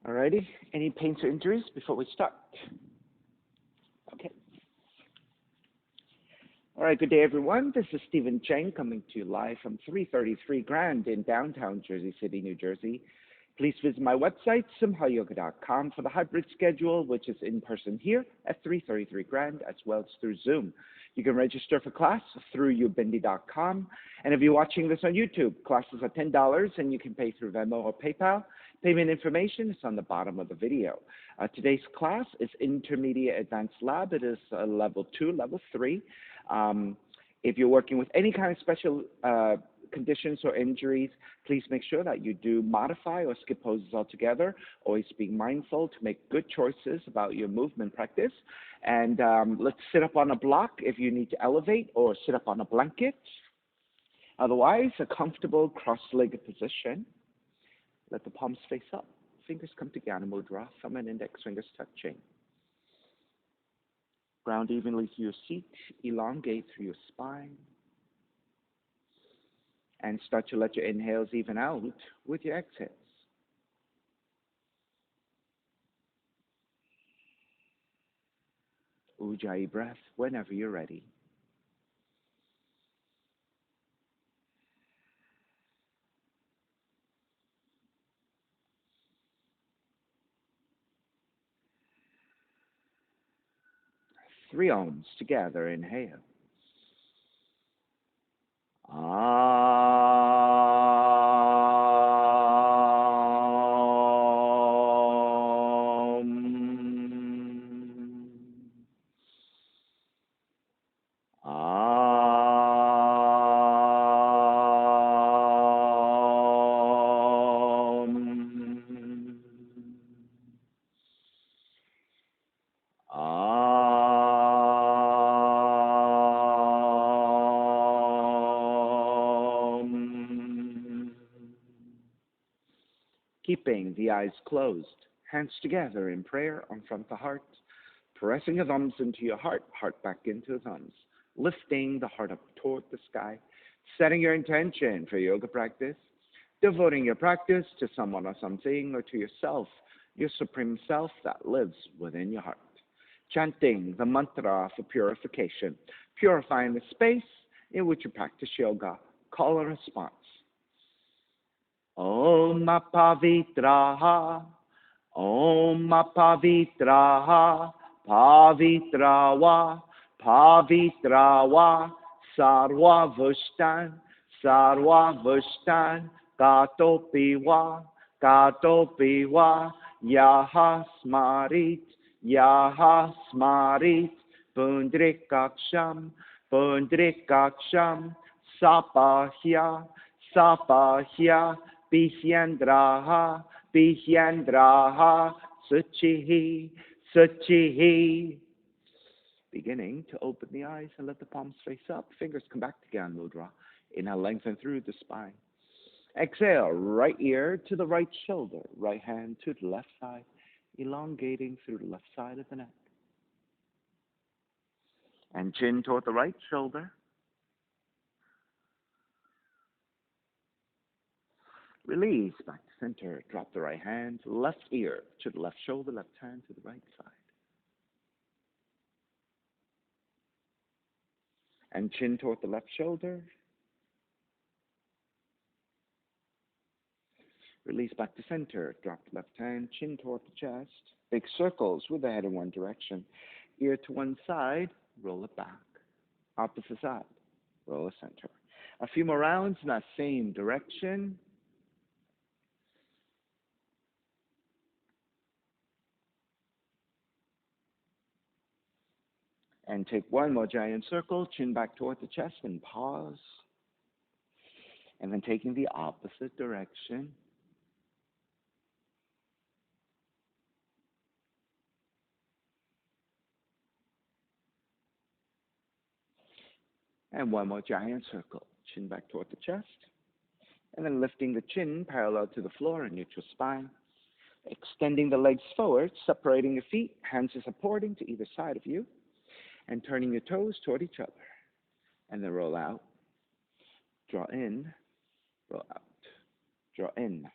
Alrighty, any pains or injuries before we start? Okay. All right, good day, everyone. This is Stephen Cheng coming to you live from 333 Grand in downtown Jersey City, New Jersey. Please visit my website, simhayoga.com, for the hybrid schedule, which is in person here at 333 Grand, as well as through Zoom. You can register for class through ubindi.com. And if you're watching this on YouTube, classes are $10, and you can pay through Venmo or PayPal. Payment information is on the bottom of the video. Today's class is Intermediate Advanced Lab. It is level 2, level 3. If you're working with any kind of special conditions or injuries, please make sure that you do modify or skip poses altogether. Always be mindful to make good choices about your movement practice. And let's sit up on a block if you need to elevate, or sit up on a blanket. Otherwise, a comfortable cross-legged position. Let the palms face up. Fingers come together, mudra, thumb and index fingers touching. Ground evenly through your seat, elongate through your spine. And start to let your inhales even out with your exhales. Ujjayi breath whenever you're ready. Three ohms together, inhale. Keeping the eyes closed, hands together in prayer on front of the heart, pressing your thumbs into your heart, heart back into the thumbs, lifting the heart up toward the sky, setting your intention for yoga practice, devoting your practice to someone or something, or to yourself, your supreme self that lives within your heart. Chanting the mantra for purification, purifying the space in which you practice yoga. Call and response. Om Pavitraha, Om Pavitraha, Pavitrawa, Pavitrawa, Sarva Vushtan, Katopiwa, Yaha Smarit, Pundrikaksham, Sapahya, Bihyandraha, Suchihi. Beginning to open the eyes and let the palms face up. Fingers come back to Gyan Mudra. Inhale, lengthen through the spine. Exhale, right ear to the right shoulder. Right hand to the left side. Elongating through the left side of the neck. And chin toward the right shoulder. Release back to center. Drop the right hand, left ear to the left shoulder, left hand to the right side. And chin toward the left shoulder. Release back to center. Drop the left hand, chin toward the chest. Big circles with the head in one direction. Ear to one side, roll it back. Opposite side, roll it center. A few more rounds in that same direction. And take one more giant circle, chin back toward the chest, and pause. And then taking the opposite direction. And one more giant circle, chin back toward the chest. And then lifting the chin parallel to the floor in neutral spine. Extending the legs forward, separating your feet, hands are supporting to either side of you. And turning your toes toward each other. And then roll out. Draw in. Roll out. Draw in.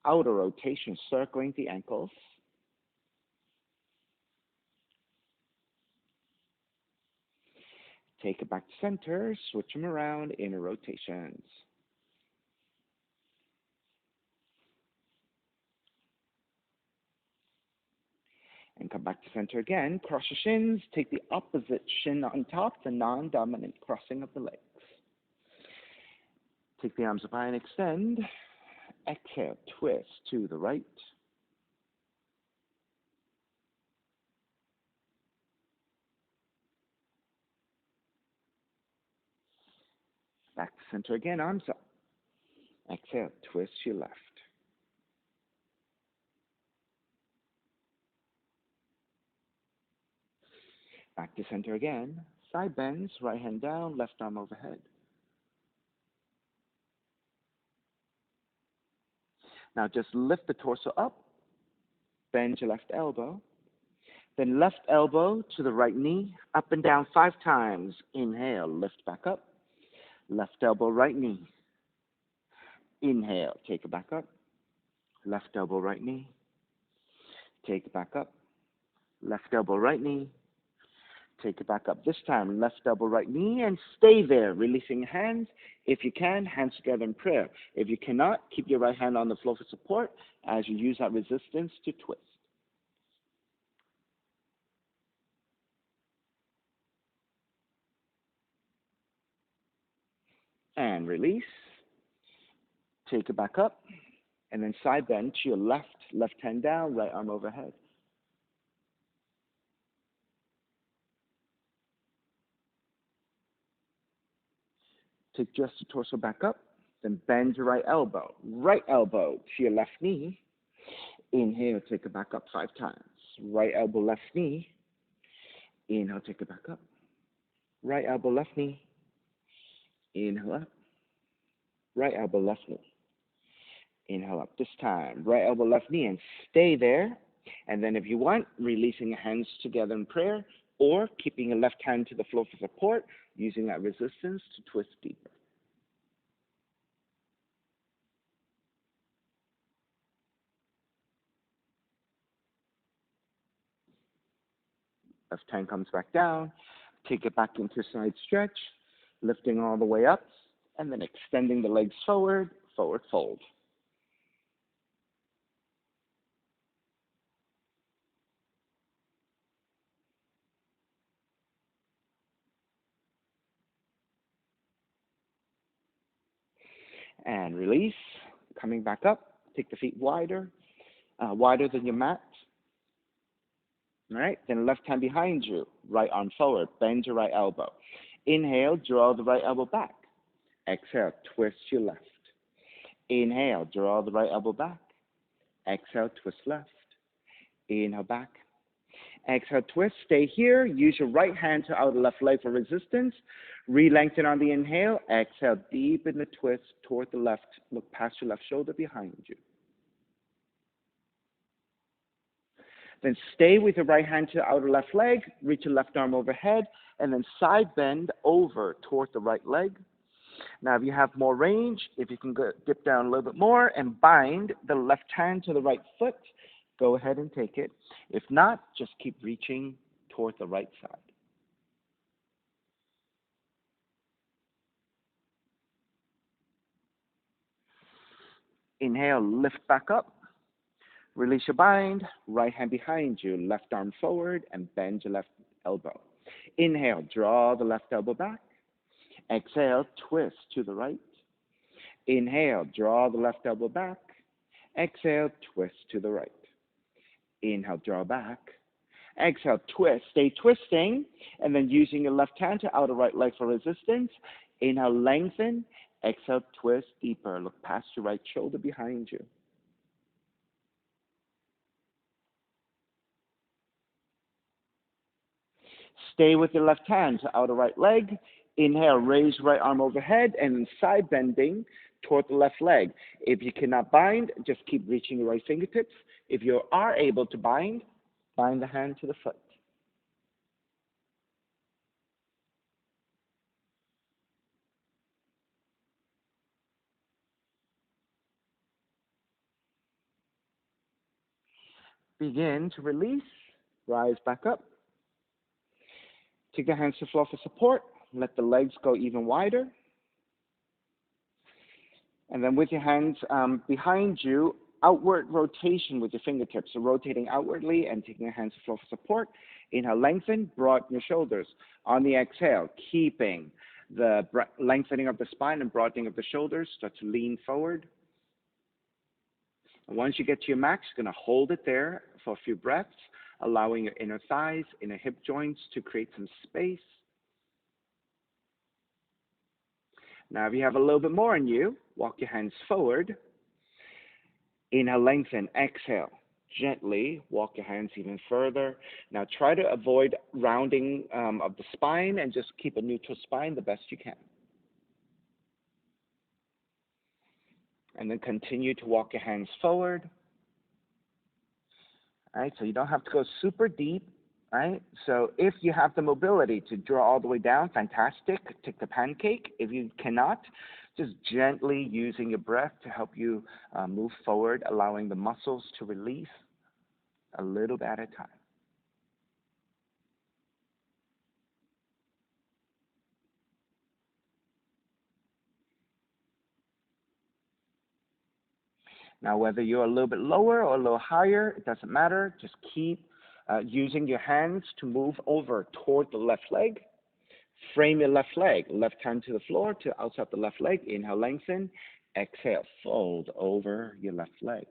outer rotation, circling the ankles. Take it back to center, switch them around, inner rotations. And come back to center again. Cross your shins. Take the opposite shin on top, the non-dominant crossing of the legs. Take the arms up high and extend. Exhale, twist to the right. Back to center again, arms up. Exhale, twist to your left. Back to center again. Side bends, right hand down, left arm overhead. Now just lift the torso up, bend your left elbow. Then left elbow to the right knee, up and down 5 times. Inhale, lift back up. Left elbow, right knee. Inhale, take it back up. Left elbow, right knee. Take it back up. Left elbow, right knee. Take it back up. This time, left elbow, right knee, and stay there, releasing your hands. If you can, hands together in prayer. If you cannot, keep your right hand on the floor for support as you use that resistance to twist. And release. Take it back up. And then side bend to your left, left hand down, right arm overhead. Take just the torso back up, then bend your right elbow to your left knee. Inhale, take it back up 5 times. Right elbow, left knee. Inhale, take it back up. Right elbow, left knee. Inhale up. Right elbow, left knee. Inhale up. This time, right elbow, left knee, and stay there. And then if you want, releasing your hands together in prayer, or keeping your left hand to the floor for support, using that resistance to twist deeper. Left hand comes back down. Take it back into side stretch, lifting all the way up, and then extending the legs forward, forward fold. And release. Coming back up, take the feet wider than your mat. All right, then left hand behind you, right arm forward, bend your right elbow. Inhale, draw the right elbow back. Exhale, twist your left. Inhale, draw the right elbow back. Exhale, twist left. Inhale, back. Exhale, twist. Stay here. Use your right hand to outer left leg for resistance. Re-lengthen on the inhale. Exhale, deepen the twist toward the left. Look past your left shoulder behind you. Then stay with your right hand to outer left leg. Reach your left arm overhead. And then side bend over toward the right leg. Now, if you have more range, if you can dip down a little bit more and bind the left hand to the right foot, go ahead and take it. If not, just keep reaching toward the right side. Inhale, lift back up. Release your bind. Right hand behind you. Left arm forward and bend your left elbow. Inhale, draw the left elbow back. Exhale, twist to the right. Inhale, draw the left elbow back. Exhale, twist to the right. Inhale, draw back. Exhale, twist. Stay twisting, and then using your left hand to outer right leg for resistance. Inhale, lengthen. Exhale, twist deeper. Look past your right shoulder behind you. Stay with your left hand to outer right leg. Inhale, raise right arm overhead, and then side bending toward the left leg. If you cannot bind, just keep reaching your right fingertips. If you are able to bind the hand to the foot. Begin to release. Rise back up. Take the hands to the floor for support. Let the legs go even wider. And then with your hands behind you, outward rotation with your fingertips. So rotating outwardly and taking your hands to the floor for support. Inhale, lengthen, broaden your shoulders. On the exhale, keeping the lengthening of the spine and broadening of the shoulders. Start to lean forward. And once you get to your max, you're going to hold it there for a few breaths, allowing your inner thighs, inner hip joints to create some space. Now, if you have a little bit more in you, walk your hands forward. Inhale, lengthen. Exhale. Gently walk your hands even further. Now, try to avoid rounding of the spine and just keep a neutral spine the best you can. And then continue to walk your hands forward. All right, so you don't have to go super deep. Right? So if you have the mobility to draw all the way down, fantastic. Take the pancake. If you cannot, just gently using your breath to help you move forward, allowing the muscles to release a little bit at a time. Now, whether you're a little bit lower or a little higher, it doesn't matter. Just keep using your hands to move over toward the left leg. Frame your left leg, left hand to the floor to outside the left leg. Inhale, lengthen. Exhale, fold over your left leg.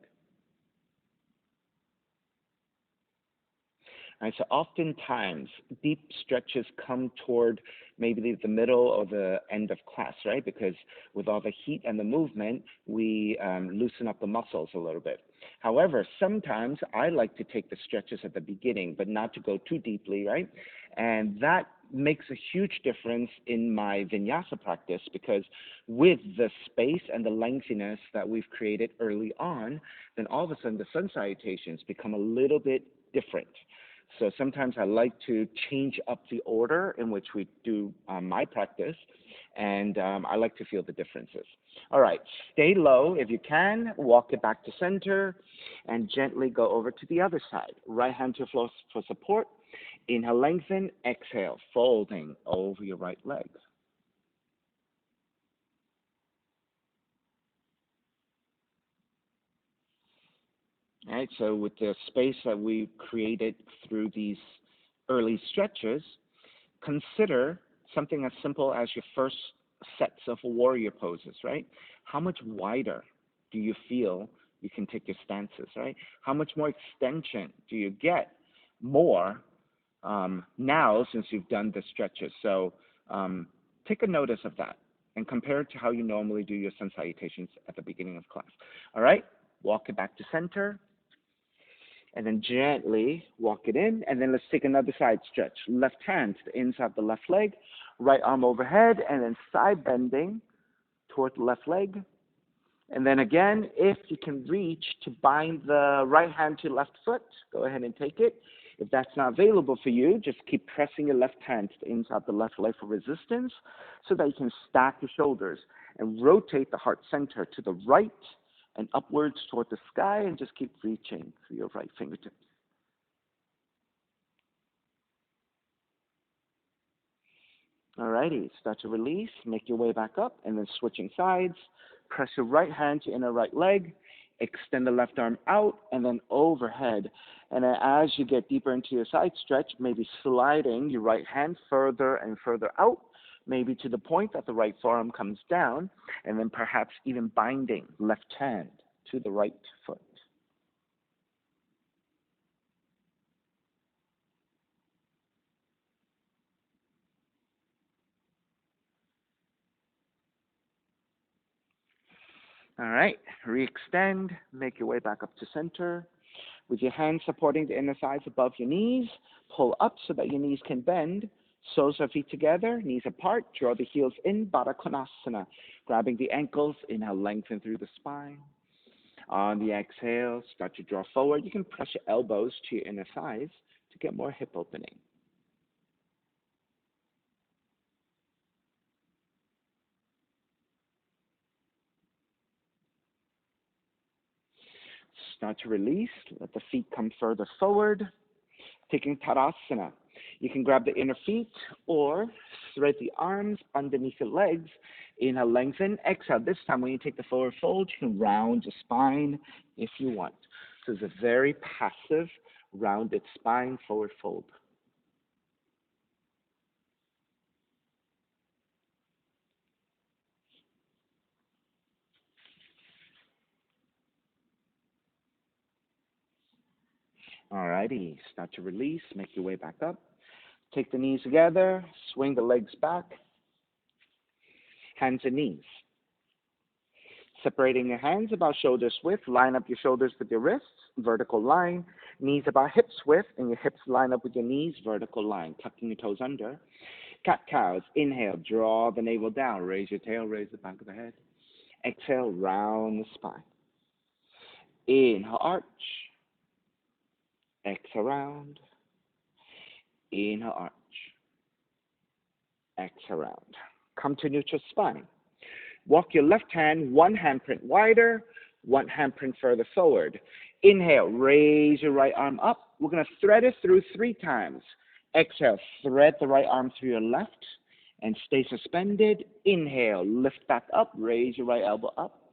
All right, so oftentimes, deep stretches come toward maybe the middle or the end of class, right? Because with all the heat and the movement, we loosen up the muscles a little bit. However, sometimes I like to take the stretches at the beginning, but not to go too deeply, right? And that makes a huge difference in my vinyasa practice, because with the space and the lengthiness that we've created early on, then all of a sudden the sun salutations become a little bit different. So sometimes I like to change up the order in which we do my practice, and I like to feel the differences. All right, stay low if you can. Walk it back to center, and gently go over to the other side. Right hand to the floor for support. Inhale, lengthen. Exhale, folding over your right leg. All right, so with the space that we created through these early stretches, consider something as simple as your first sets of warrior poses, right? How much wider do you feel you can take your stances, right? How much more extension do you get more now since you've done the stretches? So take a notice of that and compare it to how you normally do your sun salutations at the beginning of class. All right, walk it back to center. And then gently walk it in, and then let's take another side stretch. Left hand to the inside of the left leg, right arm overhead, and then side bending toward the left leg. And then again, if you can reach to bind the right hand to left foot, go ahead and take it. If that's not available for you, just keep pressing your left hand to the inside of the left leg for resistance so that you can stack your shoulders and rotate the heart center to the right and upwards toward the sky, and just keep reaching through your right fingertips. Alrighty, start to release, make your way back up, and then switching sides. Press your right hand to inner right leg, extend the left arm out, and then overhead. And then as you get deeper into your side stretch, maybe sliding your right hand further and further out, maybe to the point that the right forearm comes down, and then perhaps even binding left hand to the right foot. All right, re-extend, make your way back up to center. With your hands supporting the inner thighs above your knees, pull up so that your knees can bend. Soles of feet together, knees apart, draw the heels in, Parighasana. Grabbing the ankles, inhale, lengthen through the spine. On the exhale, start to draw forward. You can press your elbows to your inner thighs to get more hip opening. Start to release. Let the feet come further forward. Taking Parighasana. You can grab the inner feet or thread the arms underneath the legs. Inhale, lengthen. Exhale. This time when you take the forward fold, you can round your spine if you want. So it's a very passive, rounded spine forward fold. Alrighty, start to release, make your way back up. Take the knees together, swing the legs back, hands and knees. Separating your hands about shoulders width, line up your shoulders with your wrists, vertical line, knees about hips width, and your hips line up with your knees, vertical line, tucking your toes under. Cat-cows, inhale, draw the navel down, raise your tail, raise the back of the head. Exhale, round the spine. Inhale, arch. Exhale, round. Inhale, arch. Exhale, round. Come to neutral spine. Walk your left hand, one handprint wider, one handprint further forward. Inhale, raise your right arm up. We're going to thread it through 3 times. Exhale, thread the right arm through your left and stay suspended. Inhale, lift back up, raise your right elbow up.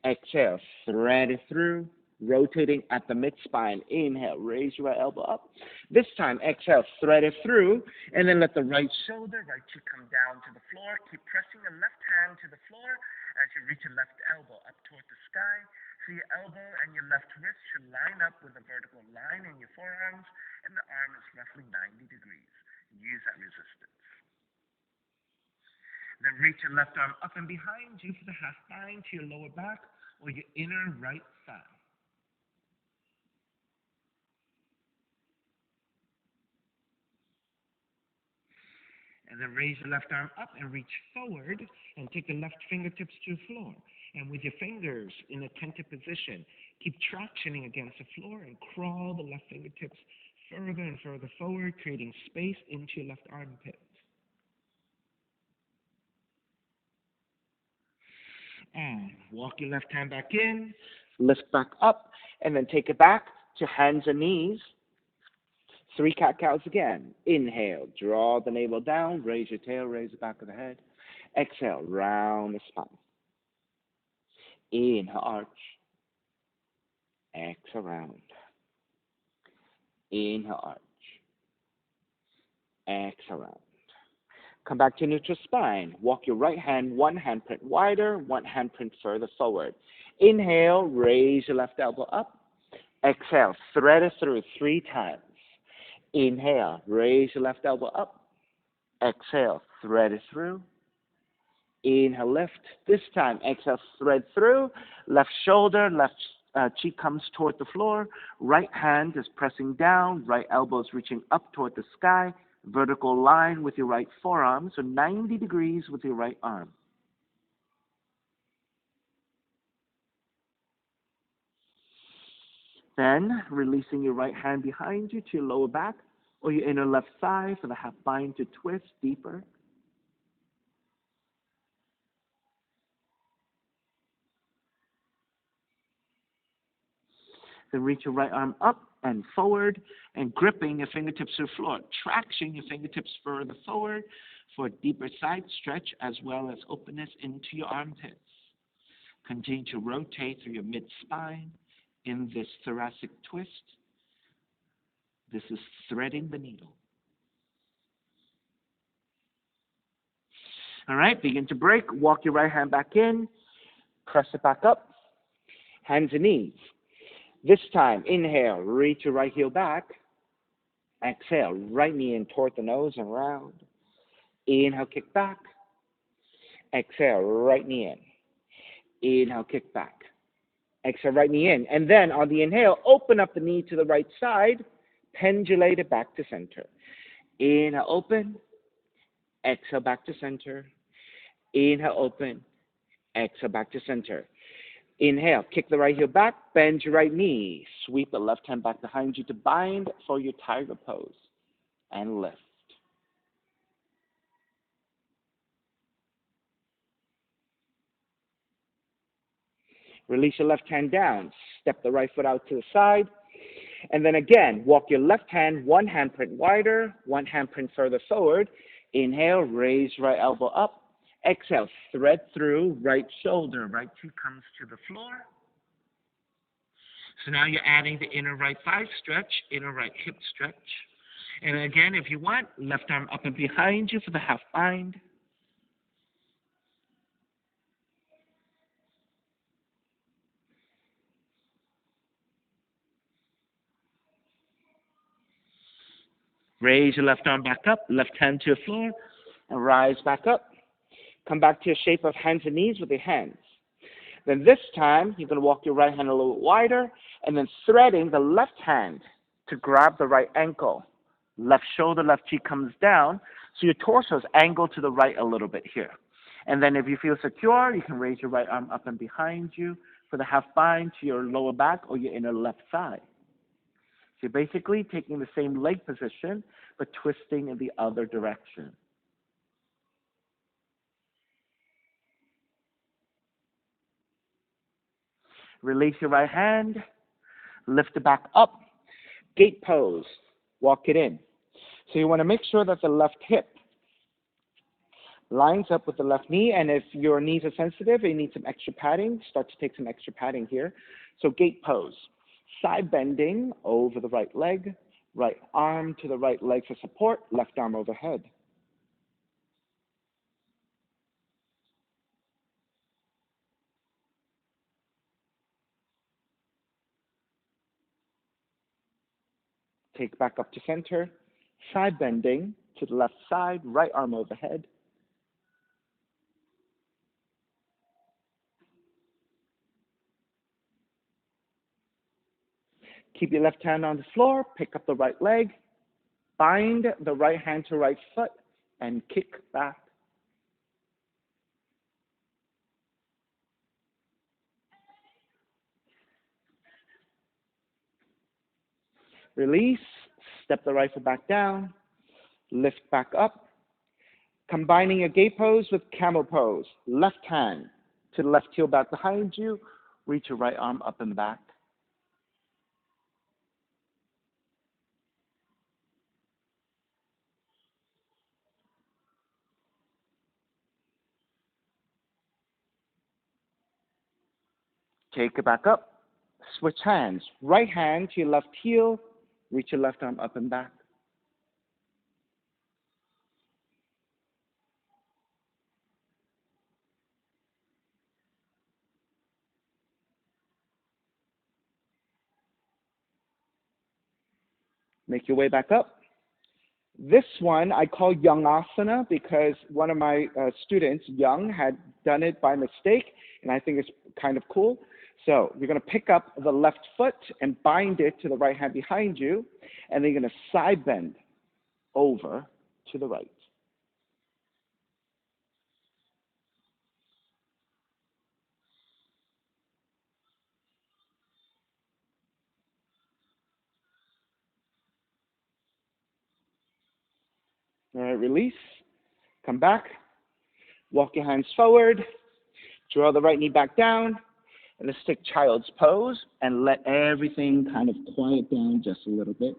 Exhale, thread it through, rotating at the mid-spine. Inhale, raise your right elbow up. This time, exhale, thread it through, and then let the right shoulder, right cheek come down to the floor. Keep pressing the left hand to the floor as you reach your left elbow up toward the sky. So your elbow and your left wrist should line up with a vertical line in your forearms, and the arm is roughly 90 degrees. Use that resistance. Then reach your left arm up and behind you for the half bind to your lower back or your inner right thigh. And then raise your left arm up and reach forward and take the left fingertips to the floor. And with your fingers in a attentive position, keep tractioning against the floor and crawl the left fingertips further and further forward, creating space into your left armpit. And walk your left hand back in, lift back up, and then take it back to hands and knees. 3 cat-cows again. Inhale, draw the navel down, raise your tail, raise the back of the head. Exhale, round the spine. Inhale, arch. Exhale, round. Inhale, arch. Exhale, round. Come back to neutral spine. Walk your right hand, one handprint wider, one handprint further forward. Inhale, raise your left elbow up. Exhale, thread it through 3 times. Inhale, raise your left elbow up. Exhale, thread it through. Inhale, lift. This time, exhale, thread through. Left shoulder, left cheek comes toward the floor. Right hand is pressing down. Right elbow is reaching up toward the sky. Vertical line with your right forearm, so 90 degrees with your right arm. Then, releasing your right hand behind you to your lower back or your inner left thigh for the half bind to twist deeper. Then reach your right arm up and forward and gripping your fingertips to the floor. Traction your fingertips further forward for a deeper side stretch as well as openness into your armpits. Continue to rotate through your mid-spine in this thoracic twist. This is threading the needle. All right, begin to break. Walk your right hand back in. Press it back up. Hands and knees. This time, inhale, reach your right heel back. Exhale, right knee in toward the nose and round. Inhale, kick back. Exhale, right knee in. Inhale, kick back. Exhale, right knee in. And then on the inhale, open up the knee to the right side. Pendulate it back to center. Inhale, open. Exhale, back to center. Inhale, open. Exhale, back to center. Inhale, kick the right heel back, bend your right knee. Sweep the left hand back behind you to bind for your tiger pose. And lift. Release your left hand down. Step the right foot out to the side. And then again, walk your left hand, one handprint wider, one handprint further forward. Inhale, raise right elbow up. Exhale, thread through right shoulder. Right cheek comes to the floor. So now you're adding the inner right thigh stretch, inner right hip stretch. And again, if you want, left arm up and behind you for the half bind. Raise your left arm back up, left hand to the floor, and rise back up. Come back to your shape of hands and knees with your hands. Then this time, you're going to walk your right hand a little bit wider, and then threading the left hand to grab the right ankle. Left shoulder, left cheek comes down, so your torso is angled to the right a little bit here. And then if you feel secure, you can raise your right arm up and behind you for the half bind to your lower back or your inner left thigh. So you're basically taking the same leg position, but twisting in the other direction. Release your right hand, lift it back up, gate pose, walk it in. So you want to make sure that the left hip lines up with the left knee, and if your knees are sensitive and you need some extra padding, start to take some extra padding here. So gate pose, side bending over the right leg, right arm to the right leg for support, left arm overhead. Take back up to center, side bending to the left side, right arm overhead. Keep your left hand on the floor, pick up the right leg, bind the right hand to right foot, and kick back. Release, step the right foot back down, lift back up, combining a gate pose with camel pose. Left hand to the left heel back behind you, reach your right arm up and back. Take it back up, switch hands. Right hand to your left heel, reach your left arm up and back. Make your way back up. This one I call Youngasana because one of my students, Young, had done it by mistake, and I think it's kind of cool. So you're going to pick up the left foot and bind it to the right hand behind you, and then you're going to side bend over to the right. All right, release. Come back. Walk your hands forward. Draw the right knee back down. And let's take child's pose and let everything kind of quiet down just a little bit.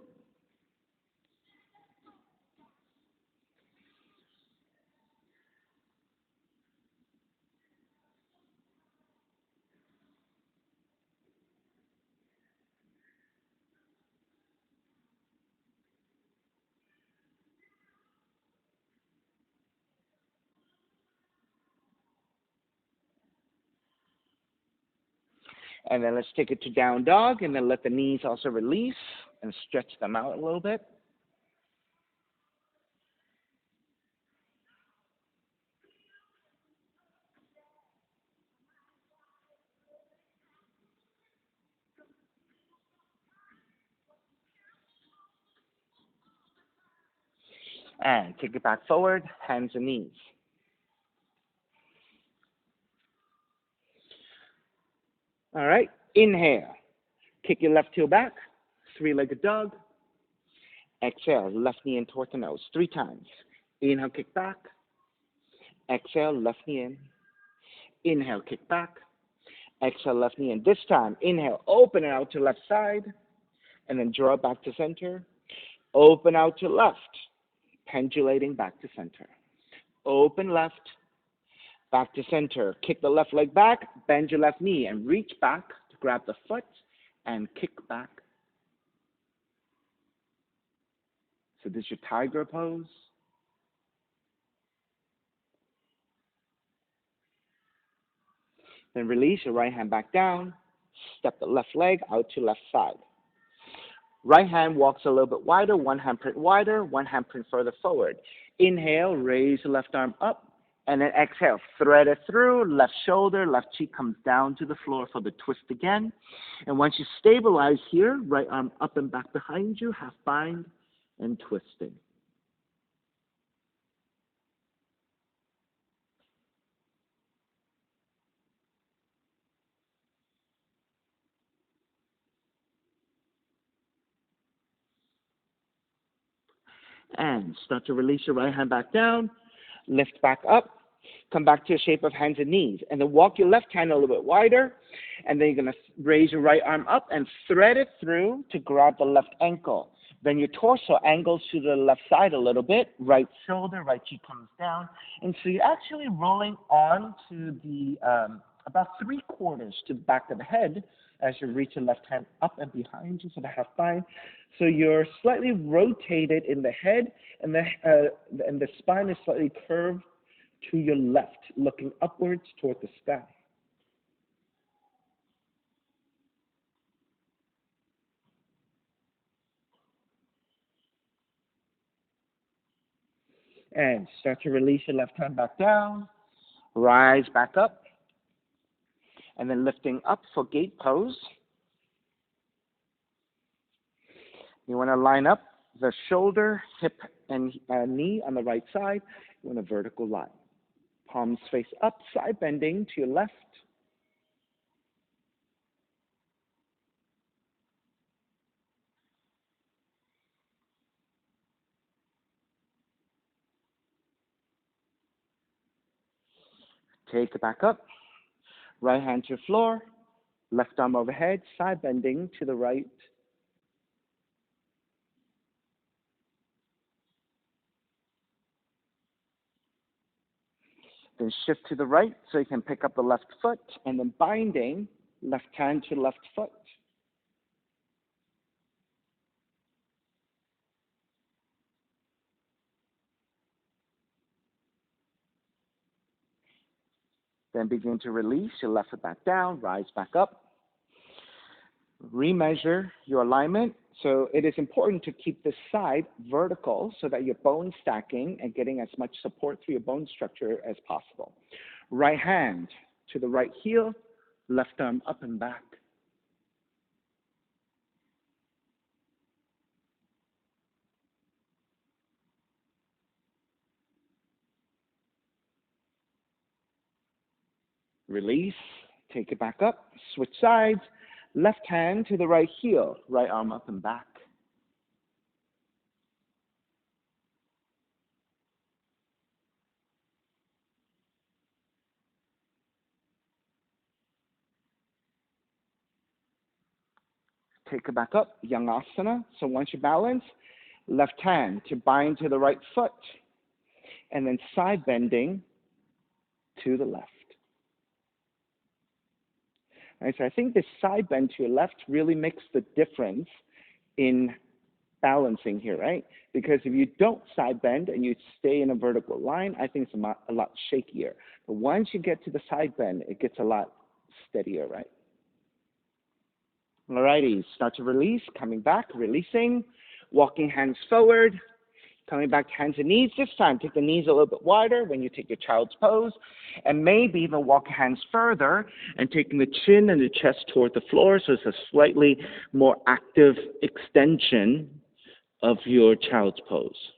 And then let's take it to down dog, and then let the knees also release and stretch them out a little bit. And take it back forward, hands and knees. All right, inhale. Kick your left heel back, three-legged dog. Exhale, left knee in toward the nose, 3 times. Inhale, kick back. Exhale, left knee in. Inhale, kick back. Exhale, left knee. And this time, inhale, open it out to left side, and then draw it back to center. Open out to left, pendulating back to center. Open left, back to center. Kick the left leg back, bend your left knee, and reach back to grab the foot and kick back. So this is your tiger pose. Then release your right hand back down. Step the left leg out to left side. Right hand walks a little bit wider, one hand print wider, one hand print further forward. Inhale, raise the left arm up, and then exhale, thread it through, left shoulder, left cheek comes down to the floor for the twist again. And once you stabilize here, right arm up and back behind you, half bind and twisting. And start to release your right hand back down, lift back up, come back to a shape of hands and knees, and then walk your left hand a little bit wider, and then you're going to raise your right arm up and thread it through to grab the left ankle. Then your torso angles to the left side a little bit, right shoulder, right cheek comes down, and so you're actually rolling on to the about 3/4 to the back of the head as you reach your left hand up and behind you, so the half bind. So you're slightly rotated in the head, and the spine is slightly curved to your left, looking upwards toward the sky. And start to release your left hand back down, rise back up, and then lifting up for gate pose. You want to line up the shoulder, hip, and knee on the right side. You want a vertical line. Palms face up, side bending to your left. Take it back up. Right hand to the floor. Left arm overhead, side bending to the right. Then shift to the right so you can pick up the left foot, and then binding left hand to left foot. Then begin to release your left foot back down, rise back up. Remeasure your alignment. So it is important to keep this side vertical so that your bone stacking and getting as much support through your bone structure as possible. Right hand to the right heel, left arm up and back. Release, take it back up, switch sides, left hand to the right heel, right arm up and back. Take it back up, Ashtavakrasana. So once you balance, left hand to bind to the right foot, and then side bending to the left. All right, so I think this side bend to your left really makes the difference in balancing here, right? Because if you don't side bend and you stay in a vertical line, I think it's a lot shakier. But once you get to the side bend, it gets a lot steadier, right? Alrighty, start to release, coming back, releasing, walking hands forward, coming back to hands and knees. This time, take the knees a little bit wider when you take your child's pose, and maybe even walk hands further and taking the chin and the chest toward the floor, so it's a slightly more active extension of your child's pose.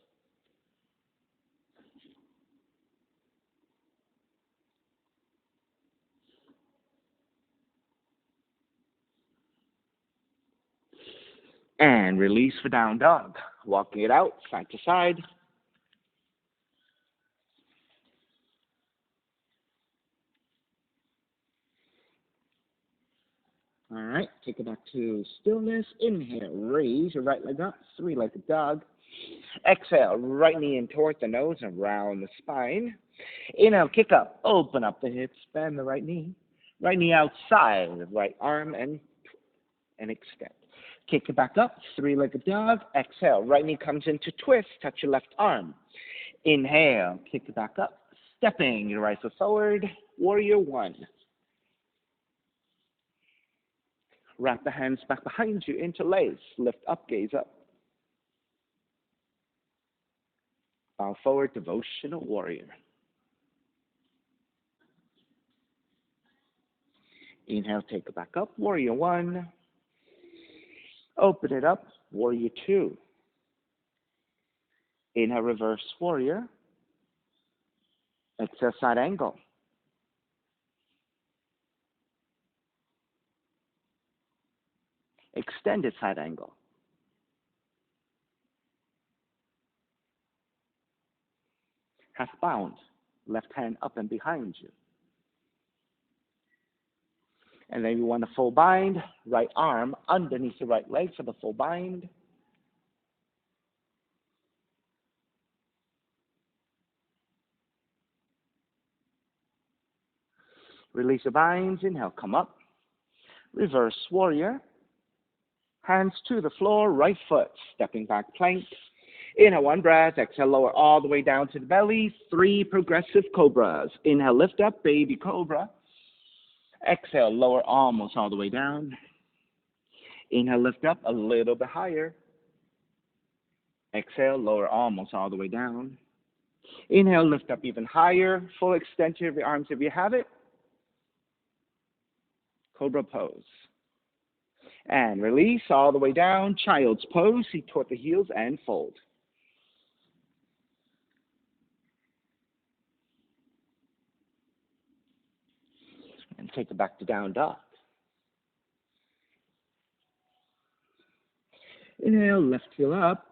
And release for down dog. Walking it out, side to side. take it back to stillness. Inhale, raise your right leg up, three-legged dog. Exhale, right knee in towards the nose, around the spine. Inhale, kick up, open up the hips, bend the right knee. Right knee outside of right arm and extend. Kick it back up, three-legged dog. Exhale, right knee comes into twist, touch your left arm. Inhale, kick it back up, stepping your right foot forward, warrior one. Wrap the hands back behind you, interlace, lift up, gaze up. Bow forward, devotional warrior. Inhale, take it back up, warrior one. Open it up, warrior two. Inhale, reverse warrior. Exhale, side angle. Extended side angle. Half bound, left hand up and behind you. And then you want a full bind, right arm underneath the right leg for the full bind. Release the binds, inhale, come up. Reverse warrior. Hands to the floor, right foot, stepping back plank. Inhale, one breath, exhale, lower all the way down to the belly. 3 progressive cobras. Inhale, lift up, baby cobra. Exhale, lower almost all the way down. Inhale, lift up a little bit higher. Exhale, lower almost all the way down. Inhale, lift up even higher. Full extension of your arms if you have it. Cobra pose. And release all the way down. Child's pose. Seat toward the heels and fold. And take it back to down dog. Inhale, left heel up.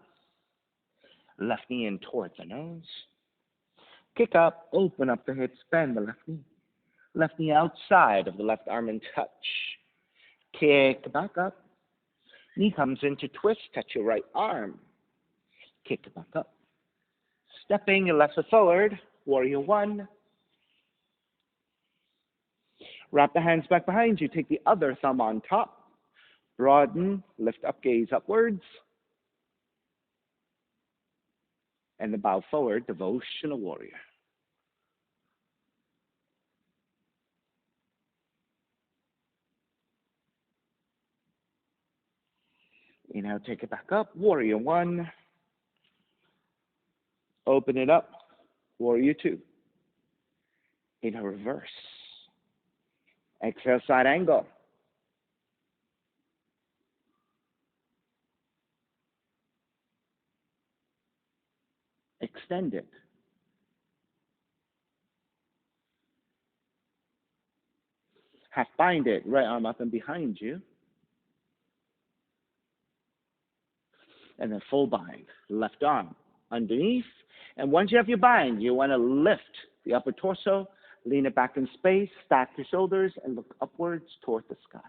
Left knee in towards the nose. Kick up, open up the hips, bend the left knee. Left knee outside of the left arm and touch. Kick back up. Knee comes into twist, touch your right arm. Kick it back up. Stepping your left foot forward, warrior one. Wrap the hands back behind you. Take the other thumb on top. Broaden, lift up, gaze upwards. And the bow forward, devotional warrior. Inhale, take it back up, warrior one. Open it up, warrior two. Inhale, reverse. Exhale, side angle. Extend it. Half bind it, right arm up and behind you. And then full bind, left arm underneath. And once you have your bind, you want to lift the upper torso, lean it back in space, stack your shoulders, and look upwards toward the sky.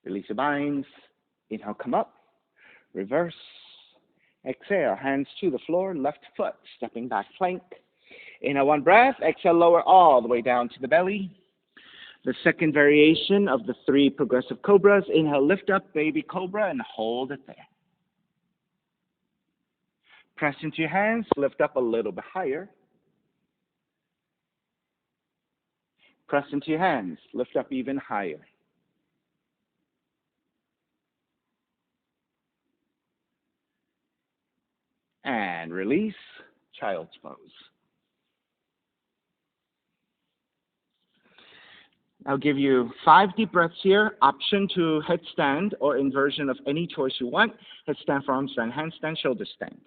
Release your binds. Inhale, come up. Reverse. Exhale, hands to the floor, left foot, stepping back plank. Inhale, one breath. Exhale, lower all the way down to the belly. The second variation of the 3 progressive cobras. Inhale, lift up, baby cobra, and hold it there. Press into your hands, lift up a little bit higher. Press into your hands, lift up even higher. And release, child's pose. I'll give you 5 deep breaths here. Option to headstand or inversion of any choice you want. Headstand, forearm stand, handstand, shoulder stand.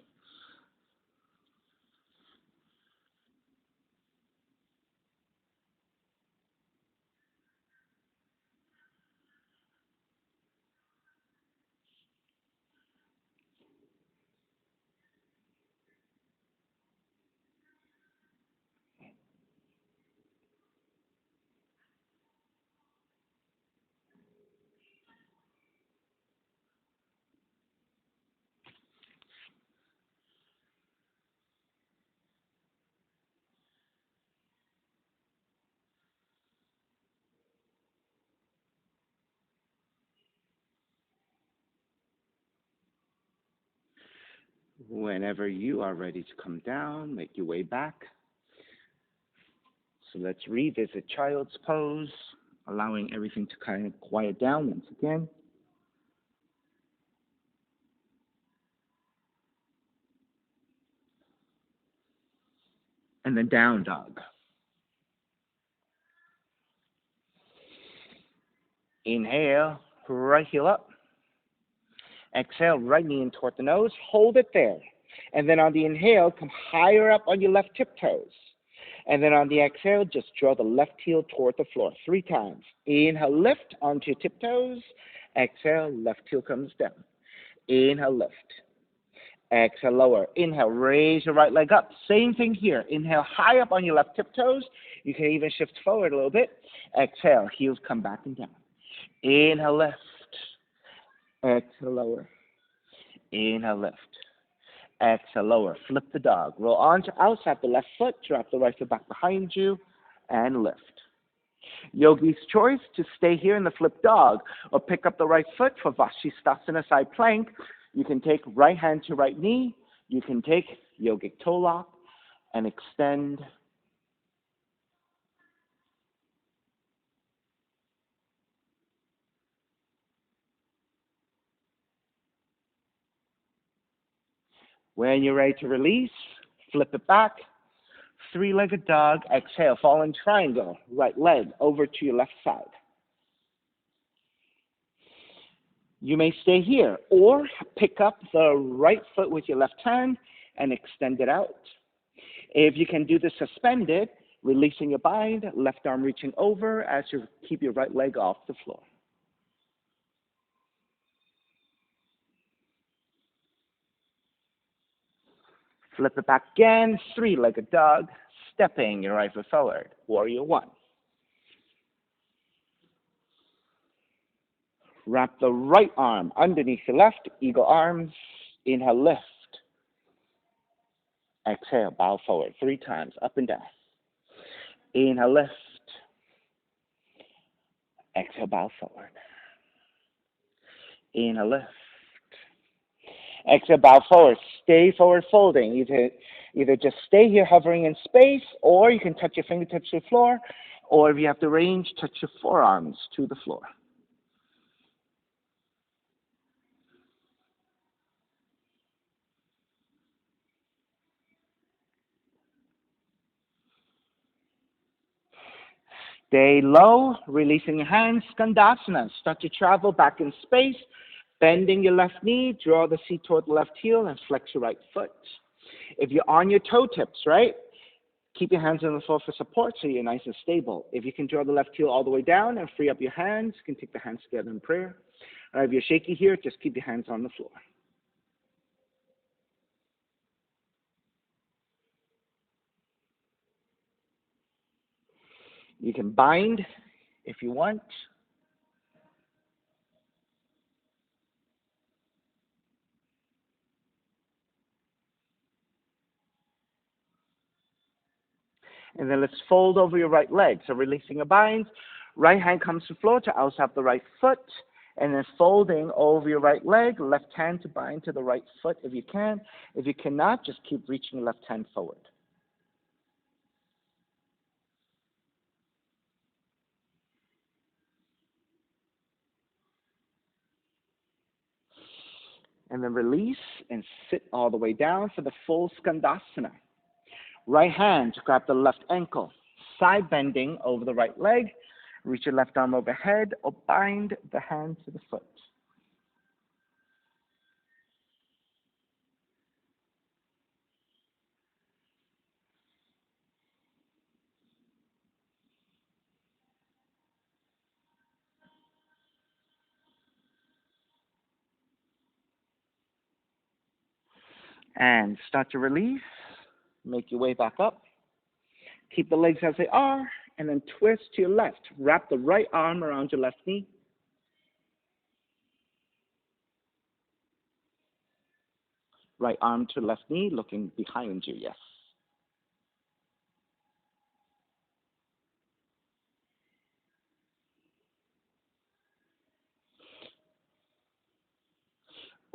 Whenever you are ready to come down, make your way back. So let's revisit child's pose, allowing everything to kind of quiet down once again. And then down dog. Inhale, right heel up. Exhale, right knee in toward the nose. Hold it there. And then on the inhale, come higher up on your left tiptoes. And then on the exhale, just draw the left heel toward the floor 3 times. Inhale, lift onto your tiptoes. Exhale, left heel comes down. Inhale, lift. Exhale, lower. Inhale, raise your right leg up. Same thing here. Inhale, high up on your left tiptoes. You can even shift forward a little bit. Exhale, heels come back and down. Inhale, lift. Exhale, lower. Inhale, lift. Exhale, lower. Flip the dog. Roll on to outside the left foot. Drop the right foot back behind you and lift. Yogi's choice to stay here in the flip dog or pick up the right foot for Vashisthasana side plank. You can take right hand to right knee. You can take yogic toe lock and extend. When you're ready to release, flip it back. 3-legged dog. Exhale, falling triangle. Right leg over to your left side. You may stay here or pick up the right foot with your left hand and extend it out. If you can do this suspended, releasing your bind, left arm reaching over as you keep your right leg off the floor. Flip it back again, 3-legged dog, stepping your right foot forward, warrior 1. Wrap the right arm underneath the left, eagle arms. Inhale, lift. Exhale, bow forward 3 times, up and down. Inhale, lift. Exhale, bow forward. Inhale, lift. Exhale, bow forward. Stay forward folding. Either just stay here hovering in space, or you can touch your fingertips to the floor, or if you have the range, touch your forearms to the floor. Stay low, releasing your hands, Skandasana. Start to travel back in space, bending your left knee, draw the seat toward the left heel, and flex your right foot. If you're on your toe tips, right, keep your hands on the floor for support so you're nice and stable. If you can draw the left heel all the way down and free up your hands, you can take the hands together in prayer. If you're shaky here, just keep your hands on the floor. You can bind if you want. And then let's fold over your right leg. So releasing a bind, right hand comes to the floor to outside the right foot, and then folding over your right leg, left hand to bind to the right foot if you can. If you cannot, just keep reaching your left hand forward. And then release and sit all the way down for the full Skandasana. Right hand to grab the left ankle, side bending over the right leg. Reach your left arm overhead or bind the hand to the foot. And start to release. Make your way back up. Keep the legs as they are, and then twist to your left. Wrap the right arm around your left knee. Right arm to left knee, looking behind you, yes.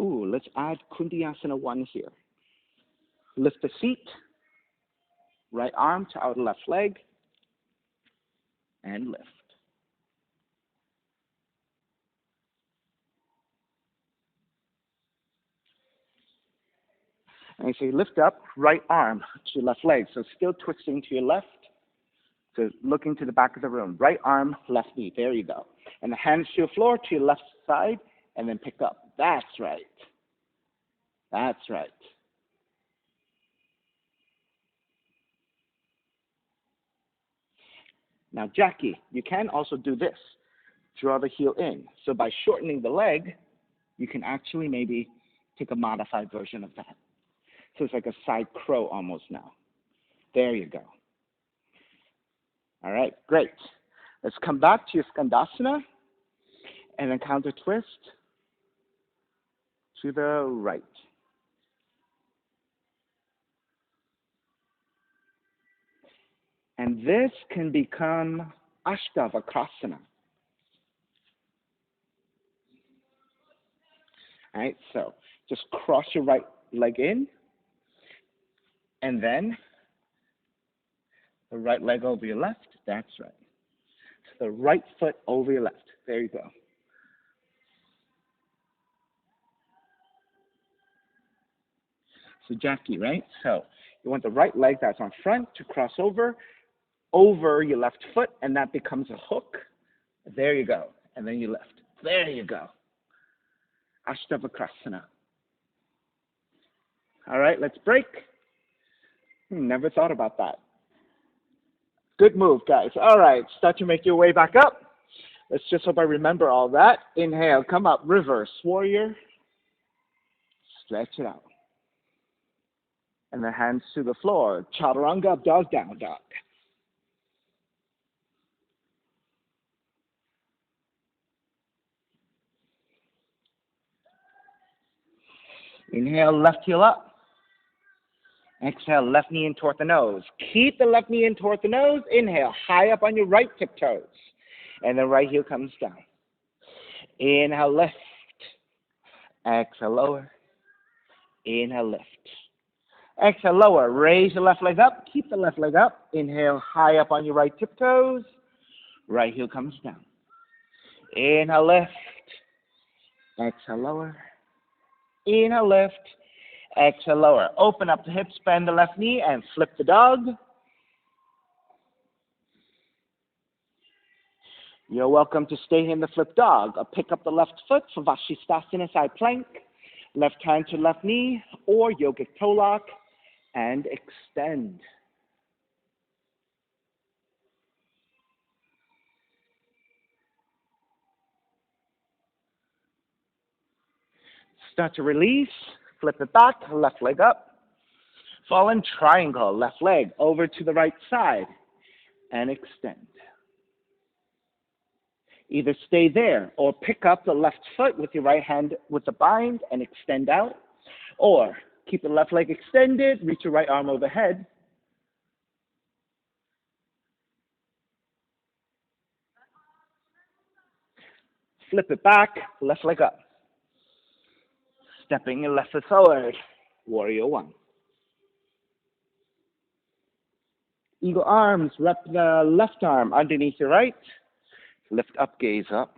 Ooh, let's add Kundiyasana 1 here. lift the seat, right arm to outer left leg, and lift. And so you lift up, right arm to your left leg. So still twisting to your left. So looking to the back of the room. Right arm, left knee. There you go. And the hands to your floor, to your left side, and then pick up. That's right. That's right. Now, Jackie, you can also do this. Draw the heel in. So by shortening the leg, you can actually maybe take a modified version of that. So it's like a side crow almost now. There you go. All right, great. Let's come back to your Skandasana and then counter twist to the right. And this can become Ashtavakrasana. All right, so just cross your right leg in, and then the right leg over your left. That's right. So the right foot over your left. There you go. So Jackie, right? So you want the right leg that's on front to cross over your left foot, and that becomes a hook. There you go. And then you lift. There you go. Ashtavakrasana. All right, let's break. Never thought about that. Good move, guys. All right, start to make your way back up. Let's just hope I remember all that. Inhale, come up, reverse warrior. Stretch it out. And the hands to the floor. Chaturanga, dog down dog. Inhale, left heel up. Exhale, left knee in toward the nose. Keep the left knee in toward the nose. Inhale, high up on your right tiptoes. And then right heel comes down. Inhale, lift. Exhale, lower. Inhale, lift. Exhale, lower. Raise the left leg up. Keep the left leg up. Inhale, high up on your right tiptoes. Right heel comes down. Inhale, lift. Exhale, lower. Inhale, lift. Exhale, lower. Open up the hips, bend the left knee, and flip the dog. You're welcome to stay in the flip dog. Or pick up the left foot for Vashisthasana side plank. Left hand to left knee, or yogic toe lock, and extend. Start to release. Flip it back, left leg up. Fallen triangle, left leg over to the right side, and extend. Either stay there or pick up the left foot with your right hand with the bind and extend out, or keep the left leg extended, reach your right arm overhead. Flip it back, left leg up. Stepping your left foot forward, warrior one. Eagle arms, wrap the left arm underneath your right. Lift up, gaze up.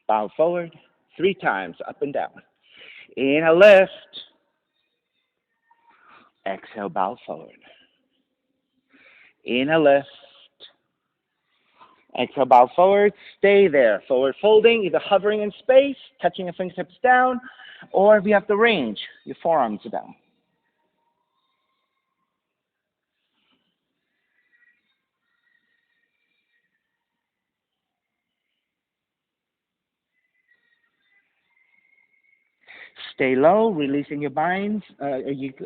Bow forward 3 times, up and down. Inhale, lift. Exhale, bow forward. Inhale, lift. Exhale, bow forward. Stay there. Forward folding, either hovering in space, touching your fingertips down, or if you have the range, your forearms are down. Stay low, releasing your binds,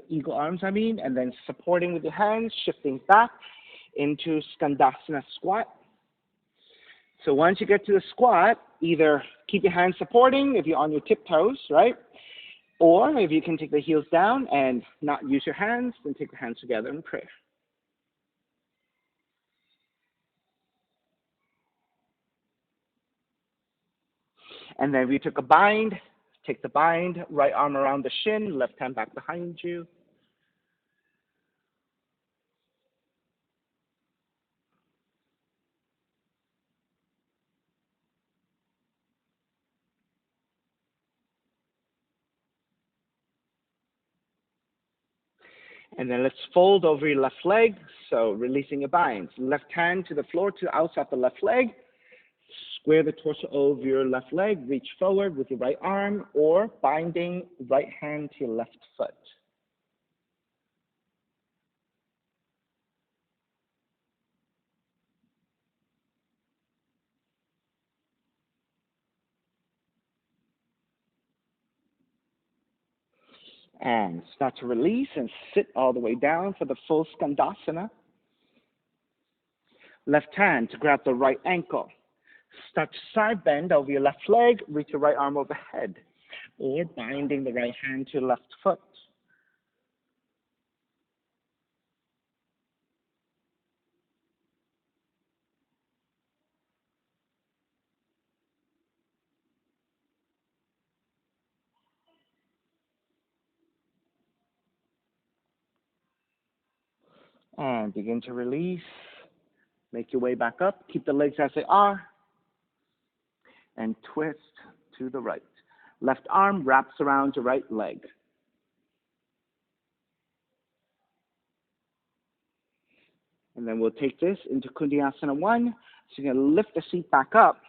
eagle arms, and then supporting with your hands, shifting back into Skandasana squat. So once you get to the squat, either keep your hands supporting if you're on your tiptoes, right? Or if you can take the heels down and not use your hands, then take the hands together in prayer. And then we took a bind, Take the bind, right arm around the shin, left hand back behind you. And then let's fold over your left leg, so releasing your binds. Left hand to the floor to outside the left leg. Square the torso over your left leg, reach forward with your right arm, or binding right hand to your left foot. And start to release and sit all the way down for the full Skandasana. Left hand to grab the right ankle. Start to side bend over your left leg, reach your right arm overhead, or binding the right hand to your left foot. And begin to release. Make your way back up. Keep the legs as they are. And twist to the right. Left arm wraps around your right leg. And then we'll take this into Kundiyasana 1. So you're going to lift the seat back up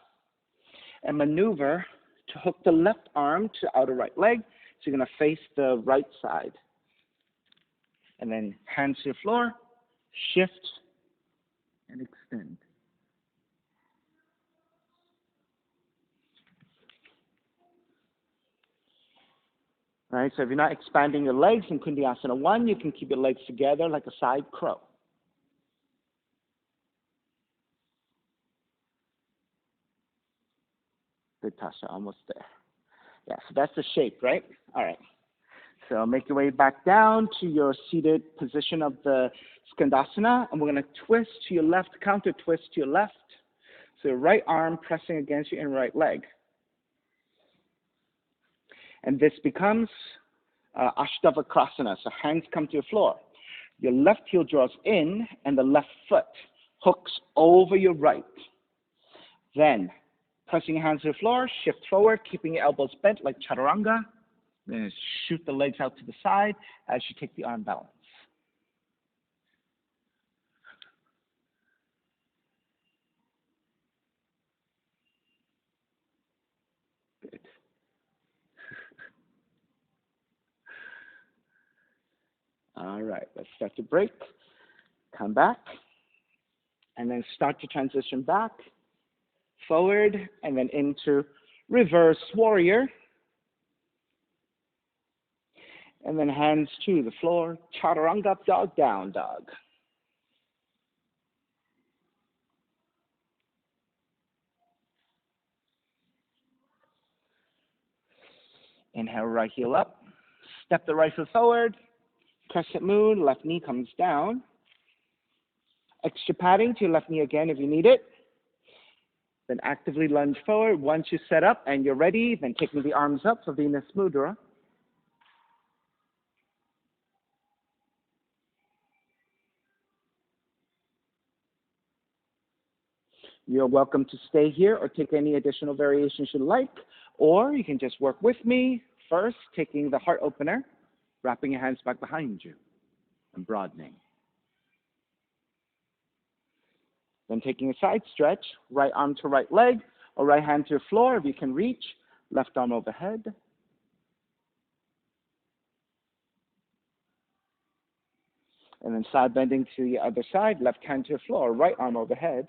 and maneuver to hook the left arm to outer right leg. So you're going to face the right side. And then hands to the floor, shift, and extend. All right, so if you're not expanding your legs in Kundiyasana 1, you can keep your legs together like a side crow. Good, Tasha, almost there. Yeah, so that's the shape, right? All right. So make your way back down to your seated position of the Skandasana, and we're going to twist to your left, counter twist to your left. So your right arm pressing against your inner right leg. And this becomes Ashtavakrasana, so hands come to your floor. Your left heel draws in, and the left foot hooks over your right. Then, pressing your hands to the floor, shift forward, keeping your elbows bent like chaturanga. Then shoot the legs out to the side as you take the arm balance. Good. All right, let's start to break. Come back. And then start to transition back, forward, and then into reverse warrior. And then hands to the floor, chaturanga, up dog, down dog. Inhale, right heel up. Step the right foot forward. Crescent moon, left knee comes down. Extra padding to your left knee again if you need it. Then actively lunge forward. Once you set up and you're ready, then taking the arms up for Venus Mudra. You're welcome to stay here or take any additional variations you like, or you can just work with me. First, taking the heart opener, wrapping your hands back behind you and broadening. Then taking a side stretch, right arm to right leg, or right hand to the floor if you can reach, left arm overhead. And then side bending to the other side, left hand to the floor, right arm overhead.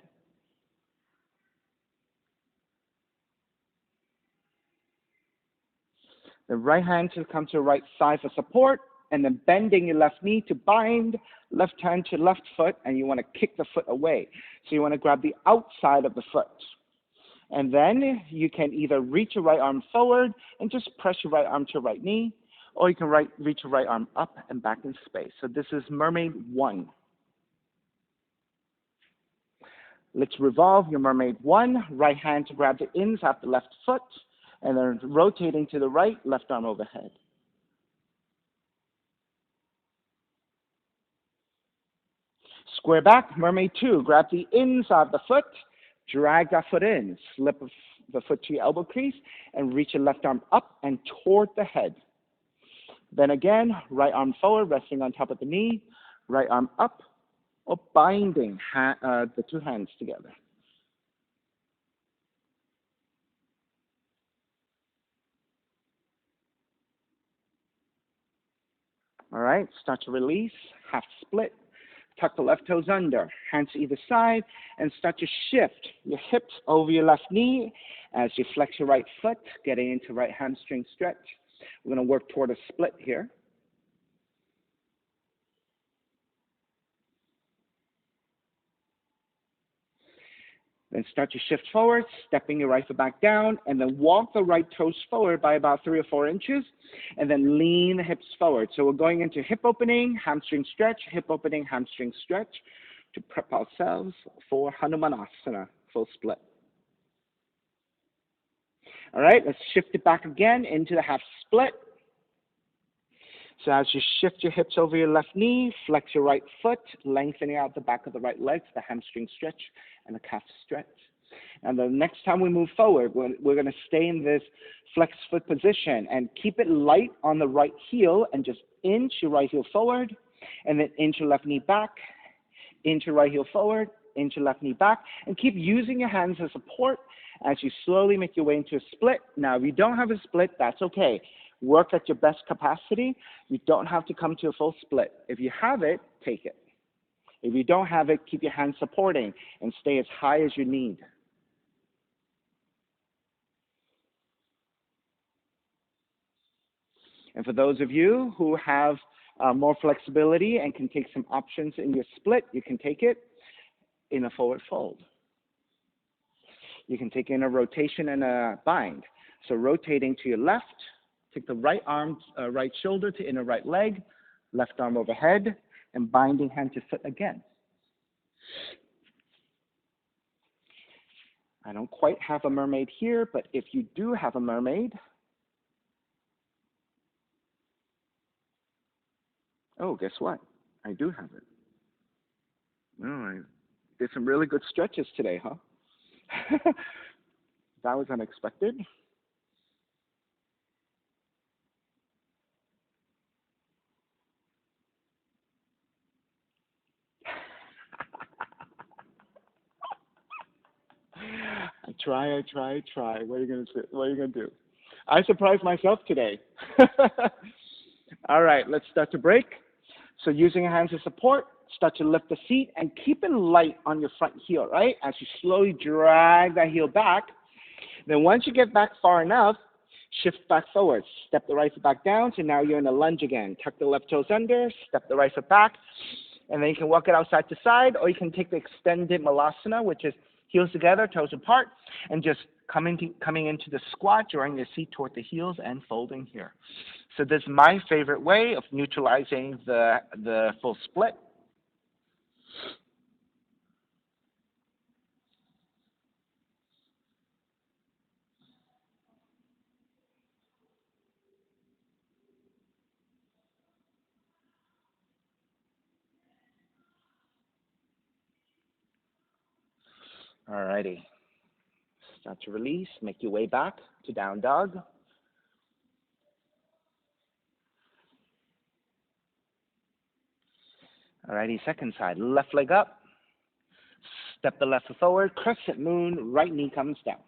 The right hand to come to the right side for support, and then bending your left knee to bind, left hand to left foot, and you want to kick the foot away. So you want to grab the outside of the foot. And then you can either reach your right arm forward and just press your right arm to your right knee, or you can reach your right arm up and back in space. So this is Mermaid 1. Let's revolve your Mermaid 1. Right hand to grab the ins of the left foot. And then rotating to the right, left arm overhead. Square back, Mermaid 2. Grab the inside of the foot, drag that foot in, slip the foot to your elbow crease, and reach your left arm up and toward the head. Then again, right arm forward, resting on top of the knee, right arm up, or binding the two hands together. All right, start to release, half split. Tuck the left toes under, hands to either side, and start to shift your hips over your left knee as you flex your right foot, getting into right hamstring stretch. We're going to work toward a split here. Then start to shift forward, stepping your right foot back down, and then walk the right toes forward by about 3 or 4 inches, and then lean the hips forward. So we're going into hip opening, hamstring stretch, hip opening, hamstring stretch, to prep ourselves for Hanumanasana, full split. All right, let's shift it back again into the half split. So as you shift your hips over your left knee, flex your right foot, lengthening out the back of the right leg, the hamstring stretch and the calf stretch. And the next time we move forward, we're going to stay in this flexed foot position and keep it light on the right heel and just inch your right heel forward, and then inch your left knee back, inch your right heel forward, inch your left knee back, and keep using your hands as support as you slowly make your way into a split. Now, if you don't have a split, that's okay. Work at your best capacity. You don't have to come to a full split. If you have it, take it. If you don't have it, keep your hands supporting and stay as high as you need. And for those of you who have more flexibility and can take some options in your split, you can take it in a forward fold. You can take in a rotation and a bind. So rotating to your left, take the right arm, right shoulder to inner right leg, left arm overhead, and binding hand to foot again. I don't quite have a mermaid here, but if you do have a mermaid, oh, guess what? I do have it. Oh, I did some really good stretches today, huh? That was unexpected. I try. What are you gonna do? I surprised myself today. All right, let's start to break. So using your hands as support, start to lift the feet and keep it light on your front heel, right? As you slowly drag that heel back. Then once you get back far enough, shift back forward. Step the right foot back down, so now you're in a lunge again. Tuck the left toes under, step the right foot back, and then you can walk it out side to side, or you can take the extended Malasana, which is heels together, toes apart, and just coming into the squat, drawing your seat toward the heels and folding here. So this is my favorite way of neutralizing the full split. Alrighty. Start to release, make your way back to down dog. Alrighty, second side, left leg up, step the left foot forward, crescent moon, right knee comes down.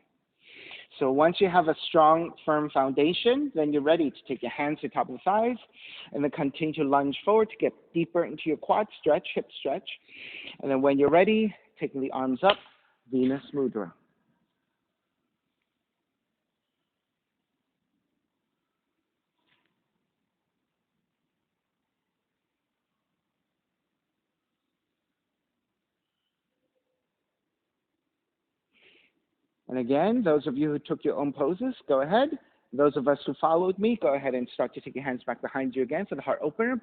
So once you have a strong, firm foundation, then you're ready to take your hands to the top of the thighs, and then continue to lunge forward to get deeper into your quad stretch, hip stretch. And then when you're ready, taking the arms up, Venus Mudra. And again, those of you who took your own poses, go ahead. Those of us who followed me, go ahead and start to take your hands back behind you again for the heart opener,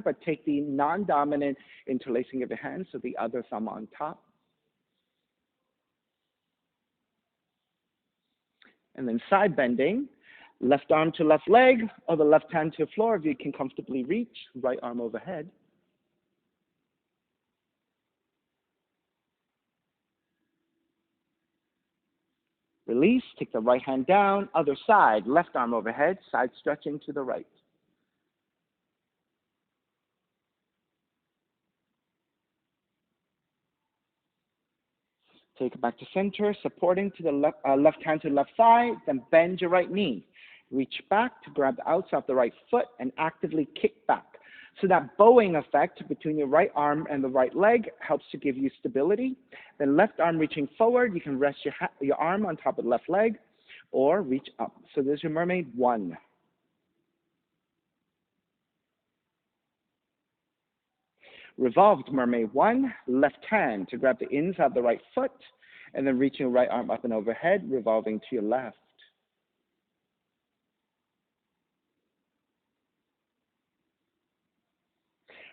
but take the non-dominant interlacing of your hands, so the other thumb on top. And then side bending, left arm to left leg, or the left hand to the floor if you can comfortably reach, right arm overhead. Release, take the right hand down, other side, left arm overhead, side stretching to the right. Take it back to center, supporting to the left hand to the left thigh, then bend your right knee. Reach back to grab the outside of the right foot and actively kick back. So that bowing effect between your right arm and the right leg helps to give you stability. Then left arm reaching forward, you can rest your arm on top of the left leg or reach up. So there's your mermaid 1. Revolved Mermaid 1, left hand to grab the inside of the right foot, and then reaching your right arm up and overhead, revolving to your left.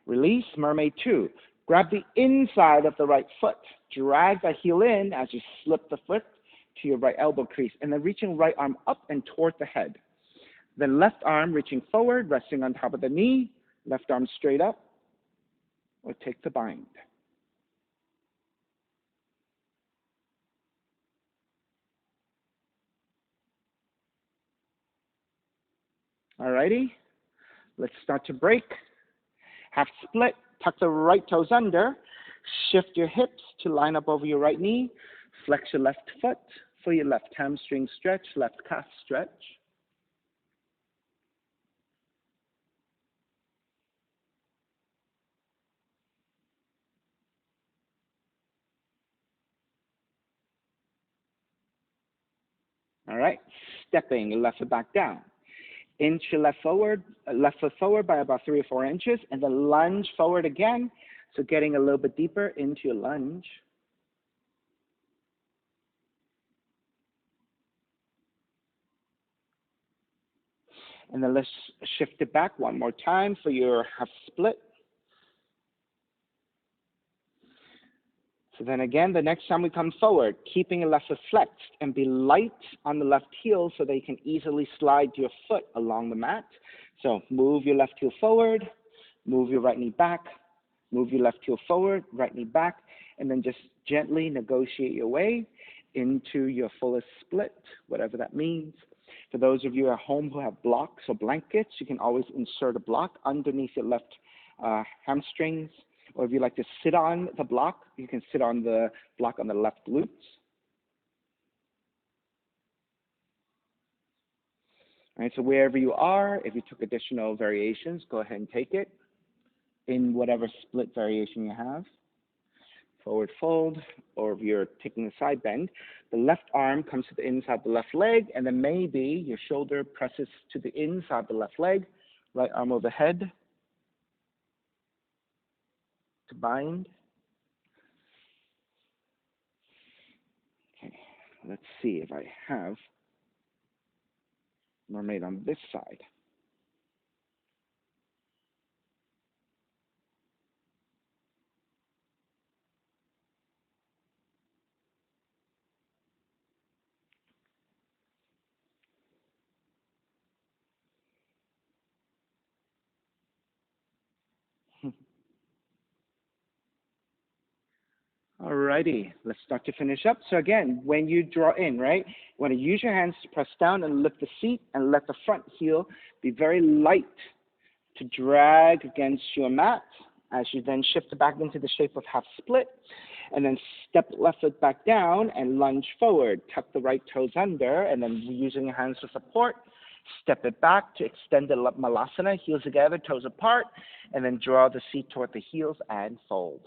Release, Mermaid 2. Grab the inside of the right foot. Drag the heel in as you slip the foot to your right elbow crease, and then reaching right arm up and toward the head. Then left arm reaching forward, resting on top of the knee, left arm straight up, or take the bind. Alrighty, let's start to break. Half split, tuck the right toes under, shift your hips to line up over your right knee, flex your left foot for your left hamstring stretch, left calf stretch. All right, stepping left foot back down. Inch your left foot forward by about 3 or 4 inches, and then lunge forward again. So getting a little bit deeper into your lunge. And then let's shift it back one more time for your half split. So then again, the next time we come forward, keeping your left foot flexed and be light on the left heel so that you can easily slide your foot along the mat. So move your left heel forward, move your right knee back, move your left heel forward, right knee back, and then just gently negotiate your way into your fullest split, whatever that means. For those of you at home who have blocks or blankets, you can always insert a block underneath your left hamstrings. Or if you like to sit on the block, you can sit on the block on the left glutes. All right, so wherever you are, if you took additional variations, go ahead and take it in whatever split variation you have. Forward fold, or if you're taking a side bend, the left arm comes to the inside of the left leg, and then maybe your shoulder presses to the inside of the left leg, right arm overhead to bind. Okay, let's see if I have mermaid on this side. Alrighty, let's start to finish up. So again, when you draw in, right, you want to use your hands to press down and lift the seat and let the front heel be very light to drag against your mat as you then shift it back into the shape of half split, and then step the left foot back down and lunge forward. Tuck the right toes under, and then using your hands for support, step it back to extend the Malasana, heels together, toes apart, and then draw the seat toward the heels and fold.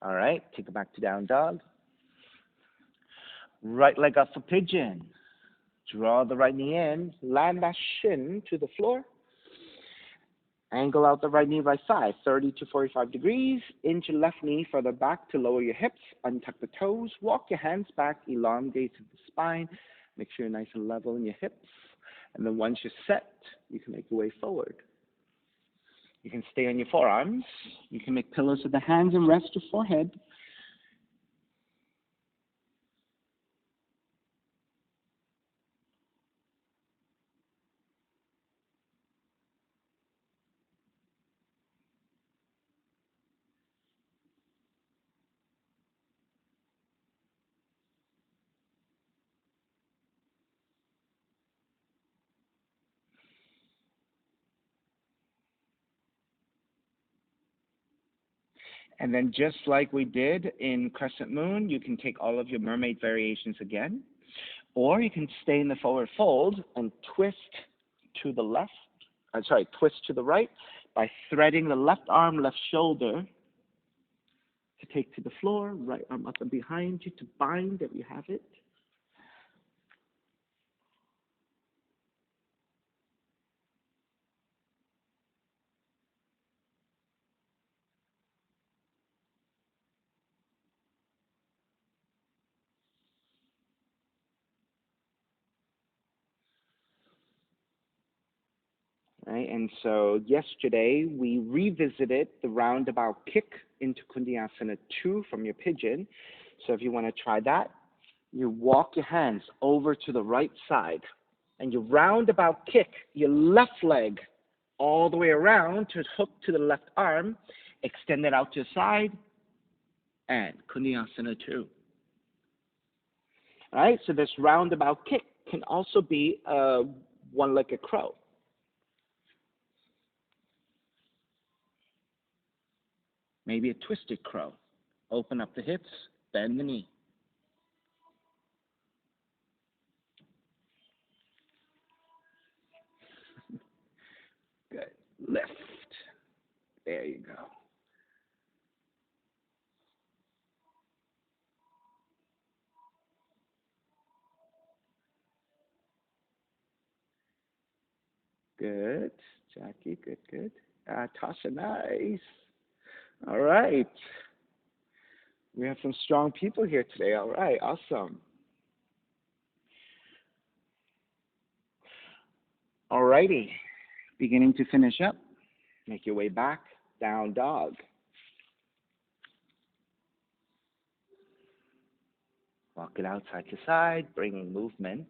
All right, take it back to down dog. Right leg up for pigeon. Draw the right knee in, land that shin to the floor. Angle out the right knee by side, 30 to 45 degrees. Inch your left knee further back to lower your hips. Untuck the toes. Walk your hands back, elongate the spine. Make sure you're nice and level in your hips. And then once you're set, you can make your way forward. You can stay on your forearms. You can make pillows with the hands and rest your forehead. And then just like we did in Crescent Moon, you can take all of your mermaid variations again, or you can stay in the forward fold and twist to the left, twist to the right by threading the left arm, left shoulder to take to the floor, right arm up and behind you to bind if you have it. Right, and so yesterday we revisited the roundabout kick into Kundiyasana 2 from your pigeon. So if you want to try that, you walk your hands over to the right side and you roundabout kick your left leg all the way around to hook to the left arm, extend it out to the side, and Kundiyasana 2. All right, so this roundabout kick can also be one-legged crow. Maybe a twisted crow. Open up the hips, bend the knee. Good. Lift. There you go. Good. Jackie, good, good. Tasha, nice. All right. We have some strong people here today. All right, awesome. All righty. Beginning to finish up. Make your way back, down dog. Walk it outside to side, bringing movement.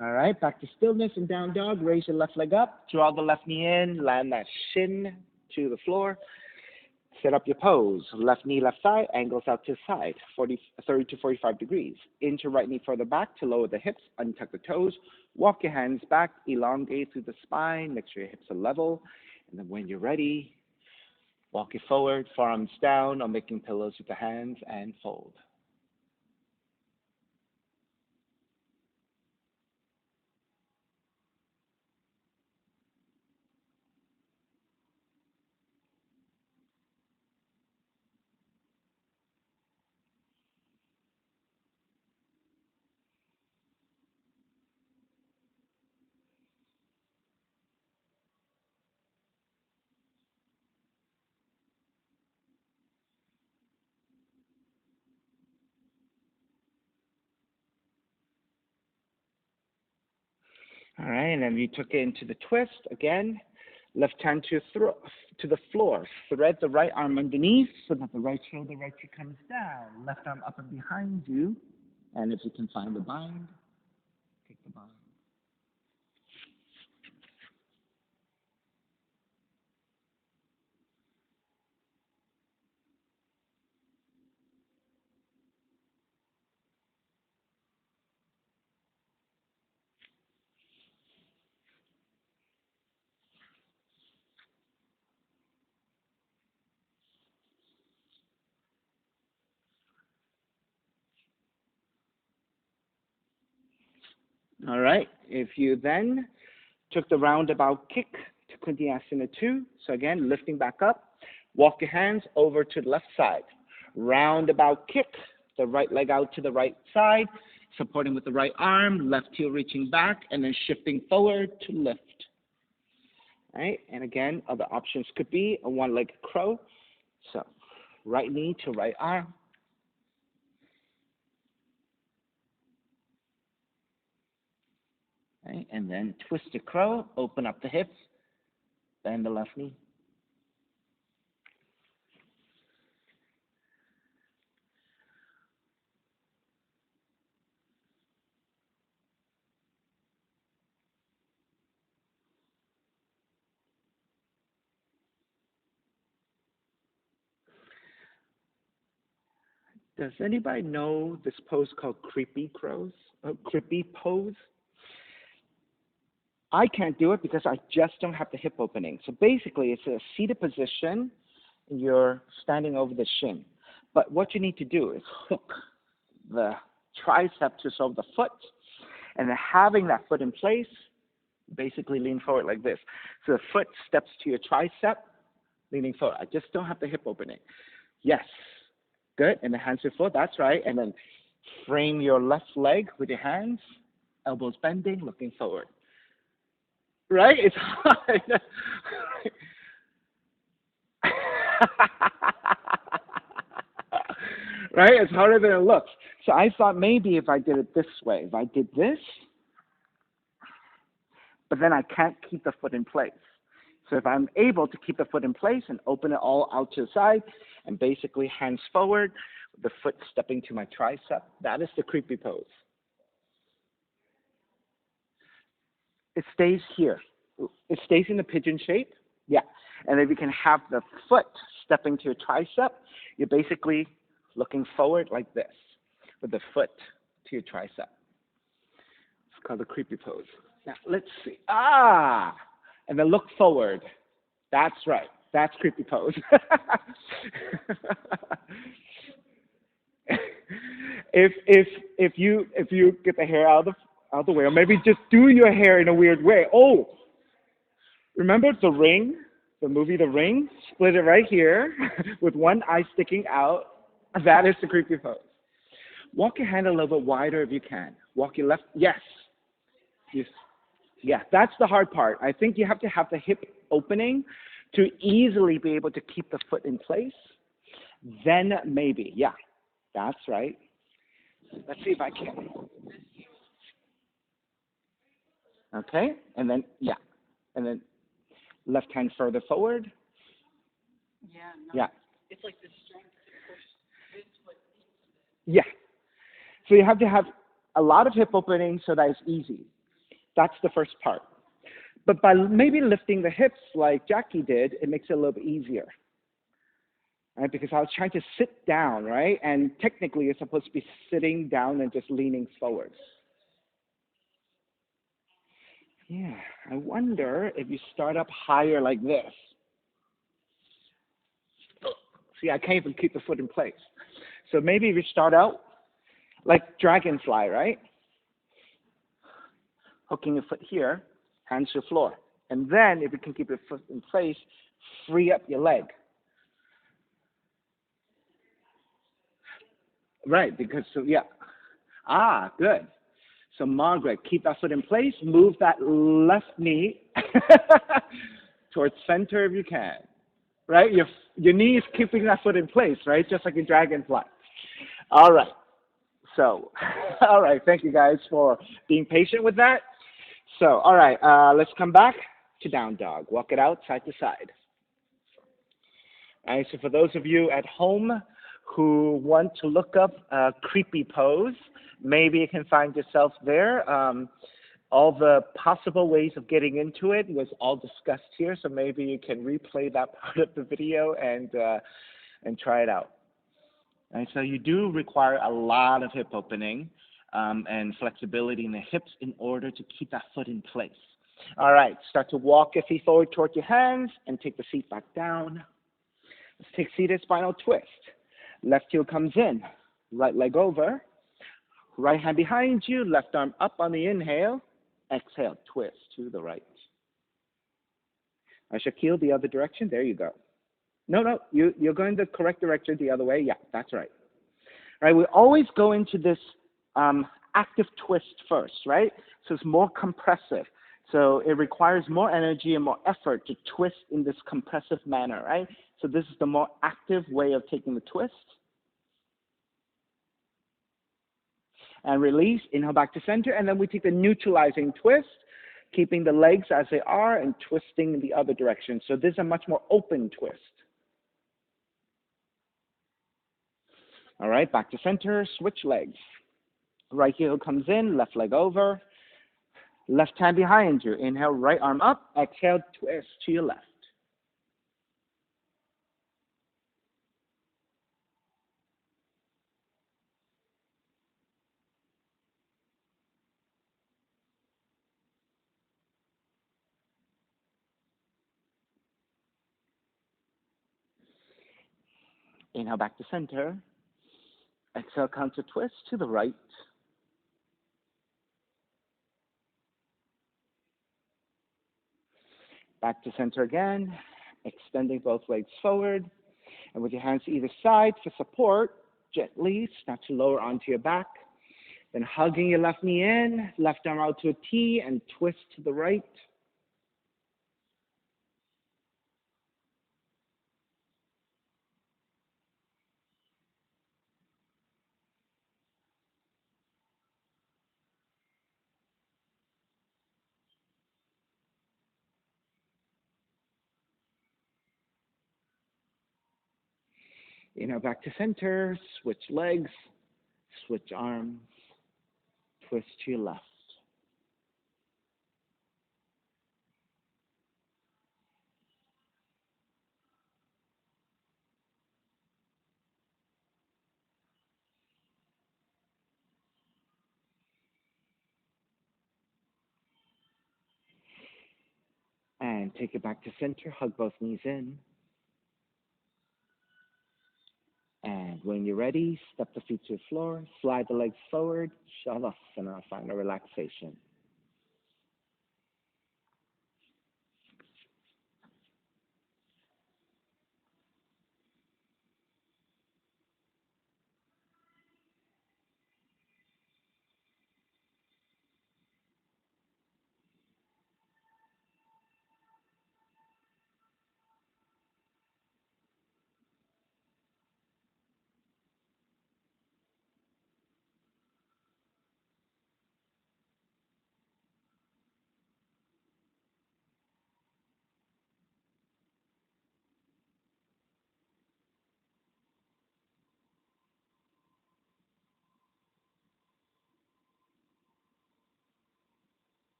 All right, back to stillness and down dog. Raise your left leg up, draw the left knee in, land that shin to the floor. Set up your pose. Left knee, left thigh, angles out to the side, 30 to 45 degrees. Into right knee further back to lower the hips, untuck the toes. Walk your hands back, elongate through the spine, make sure your hips are level. And then when you're ready, walk it forward, forearms down, or making pillows with the hands, and fold. All right, and then you took it into the twist again. Left hand to the floor. Thread the right arm underneath so that the right shoulder, right cheek comes down. Left arm up and behind you. And if you can find the bind, take the bind. All right, if you then took the roundabout kick to Kundiyasana 2, so again, lifting back up, walk your hands over to the left side. Roundabout kick, the right leg out to the right side, supporting with the right arm, left heel reaching back, and then shifting forward to lift. right? And again, other options could be a one-legged crow. So right knee to right arm. Right? And then twisted crow, open up the hips, bend the left knee. Does anybody know this pose called creepy crows? Creepy pose? I can't do it because I just don't have the hip opening. So basically, it's a seated position. You're standing over the shin. But what you need to do is hook the tricep just over the foot, and then having that foot in place, basically lean forward like this. So the foot steps to your tricep, leaning forward. I just don't have the hip opening. Yes. Good. And the hands to foot. That's right. And then frame your left leg with your hands, elbows bending, looking forward. Right? It's hard. Right? It's harder than it looks. So I thought maybe if I did it this way, if I did this, but then I can't keep the foot in place. So if I'm able to keep the foot in place and open it all out to the side, and basically hands forward, the foot stepping to my tricep, that is the creepy pose. It stays here. It stays in the pigeon shape. Yeah. And if you can have the foot stepping to your tricep, you're basically looking forward like this with the foot to your tricep. It's called the creepy pose. Now, let's see. And then look forward. That's right. That's creepy pose. if you get the hair out of the way, or maybe just do your hair in a weird way. Oh, remember The Ring, the movie The Ring? Split it right here with one eye sticking out. That is the creepy pose. Walk your hand a little bit wider if you can. Walk your left. Yes. Yes. Yeah, that's the hard part. I think you have to have the hip opening to easily be able to keep the foot in place. Then maybe, yeah, that's right. Let's see if I can. Okay, and then, yeah, and then left hand further forward. Yeah, no, yeah. It's like the strength to push this foot. Yeah. So you have to have a lot of hip opening so that it's easy. That's the first part. But by maybe lifting the hips like Jackie did, it makes it a little bit easier. Right? Because I was trying to sit down, right? And technically you're supposed to be sitting down and just leaning forward. Yeah, I wonder if you start up higher like this. See, I can't even keep the foot in place. So maybe if you start out like dragonfly, right? Hooking your foot here, hands to the floor. And then, if you can keep your foot in place, free up your leg. Right, because, so yeah. Good. So Margaret, keep that foot in place. Move that left knee towards center if you can. Right? Your knee is keeping that foot in place, right? Just like a dragonfly. All right. So, all right. Thank you guys for being patient with that. So, all right, let's come back to down dog. Walk it out side to side. All right, so for those of you at home who want to look up a creepy pose, maybe you can find yourself there. All the possible ways of getting into it was all discussed here, so maybe you can replay that part of the video and try it out. All right, so you do require a lot of hip opening. And flexibility in the hips in order to keep that foot in place. All right, start to walk your feet forward towards your hands and take the seat back down. Let's take seated spinal twist. Left heel comes in, right leg over, right hand behind you, left arm up on the inhale, exhale, twist to the right. Shaquille, the other direction, there you go. No, you're going the correct direction the other way. Yeah, that's right. All right, we always go into this active twist first, right? So it's more compressive. So it requires more energy and more effort to twist in this compressive manner, right? So this is the more active way of taking the twist. And release, inhale back to center, and then we take the neutralizing twist, keeping the legs as they are and twisting in the other direction. So this is a much more open twist. All right, back to center, switch legs. Right heel comes in, left leg over, left hand behind you. Inhale, right arm up, exhale, twist to your left. Inhale back to center. Exhale, counter twist to the right. Back to center again, extending both legs forward. And with your hands to either side for support, gently start to lower onto your back. Then hugging your left knee in, left arm out to a T and twist to the right. Inhale back to center, switch legs, switch arms, twist to your left. And take it back to center, hug both knees in. And when you're ready, step the feet to the floor, slide the legs forward, Shavasana, final relaxation.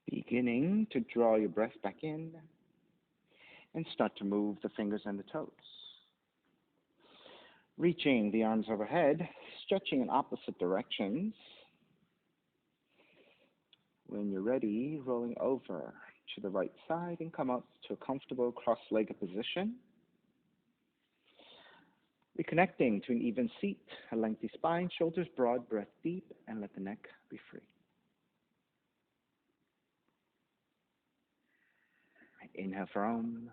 Beginning to draw your breath back in and start to move the fingers and the toes. Reaching the arms overhead, stretching in opposite directions. When you're ready, rolling over to the right side and come up to a comfortable cross-legged position. Reconnecting to an even seat, a lengthy spine, shoulders broad, breath deep, and let the neck be free. Inhale for Om.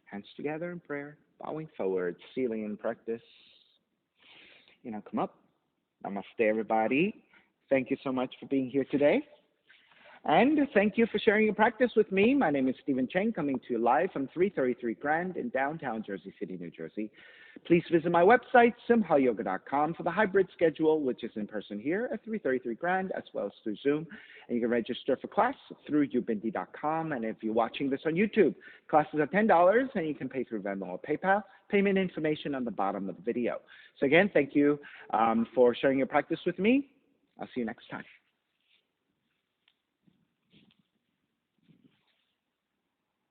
Hands together in prayer, bowing forward, sealing in practice. Come up. Namaste, everybody. Thank you so much for being here today. And thank you for sharing your practice with me. My name is Stephen Cheng, coming to you live from 333 Grand in downtown Jersey City, New Jersey. Please visit my website, simhayoga.com, for the hybrid schedule, which is in person here at 333 Grand, as well as through Zoom. And you can register for class through ubindi.com. And if you're watching this on YouTube, classes are $10, and you can pay through Venmo or PayPal. Payment information on the bottom of the video. So again, thank you for sharing your practice with me. I'll see you next time.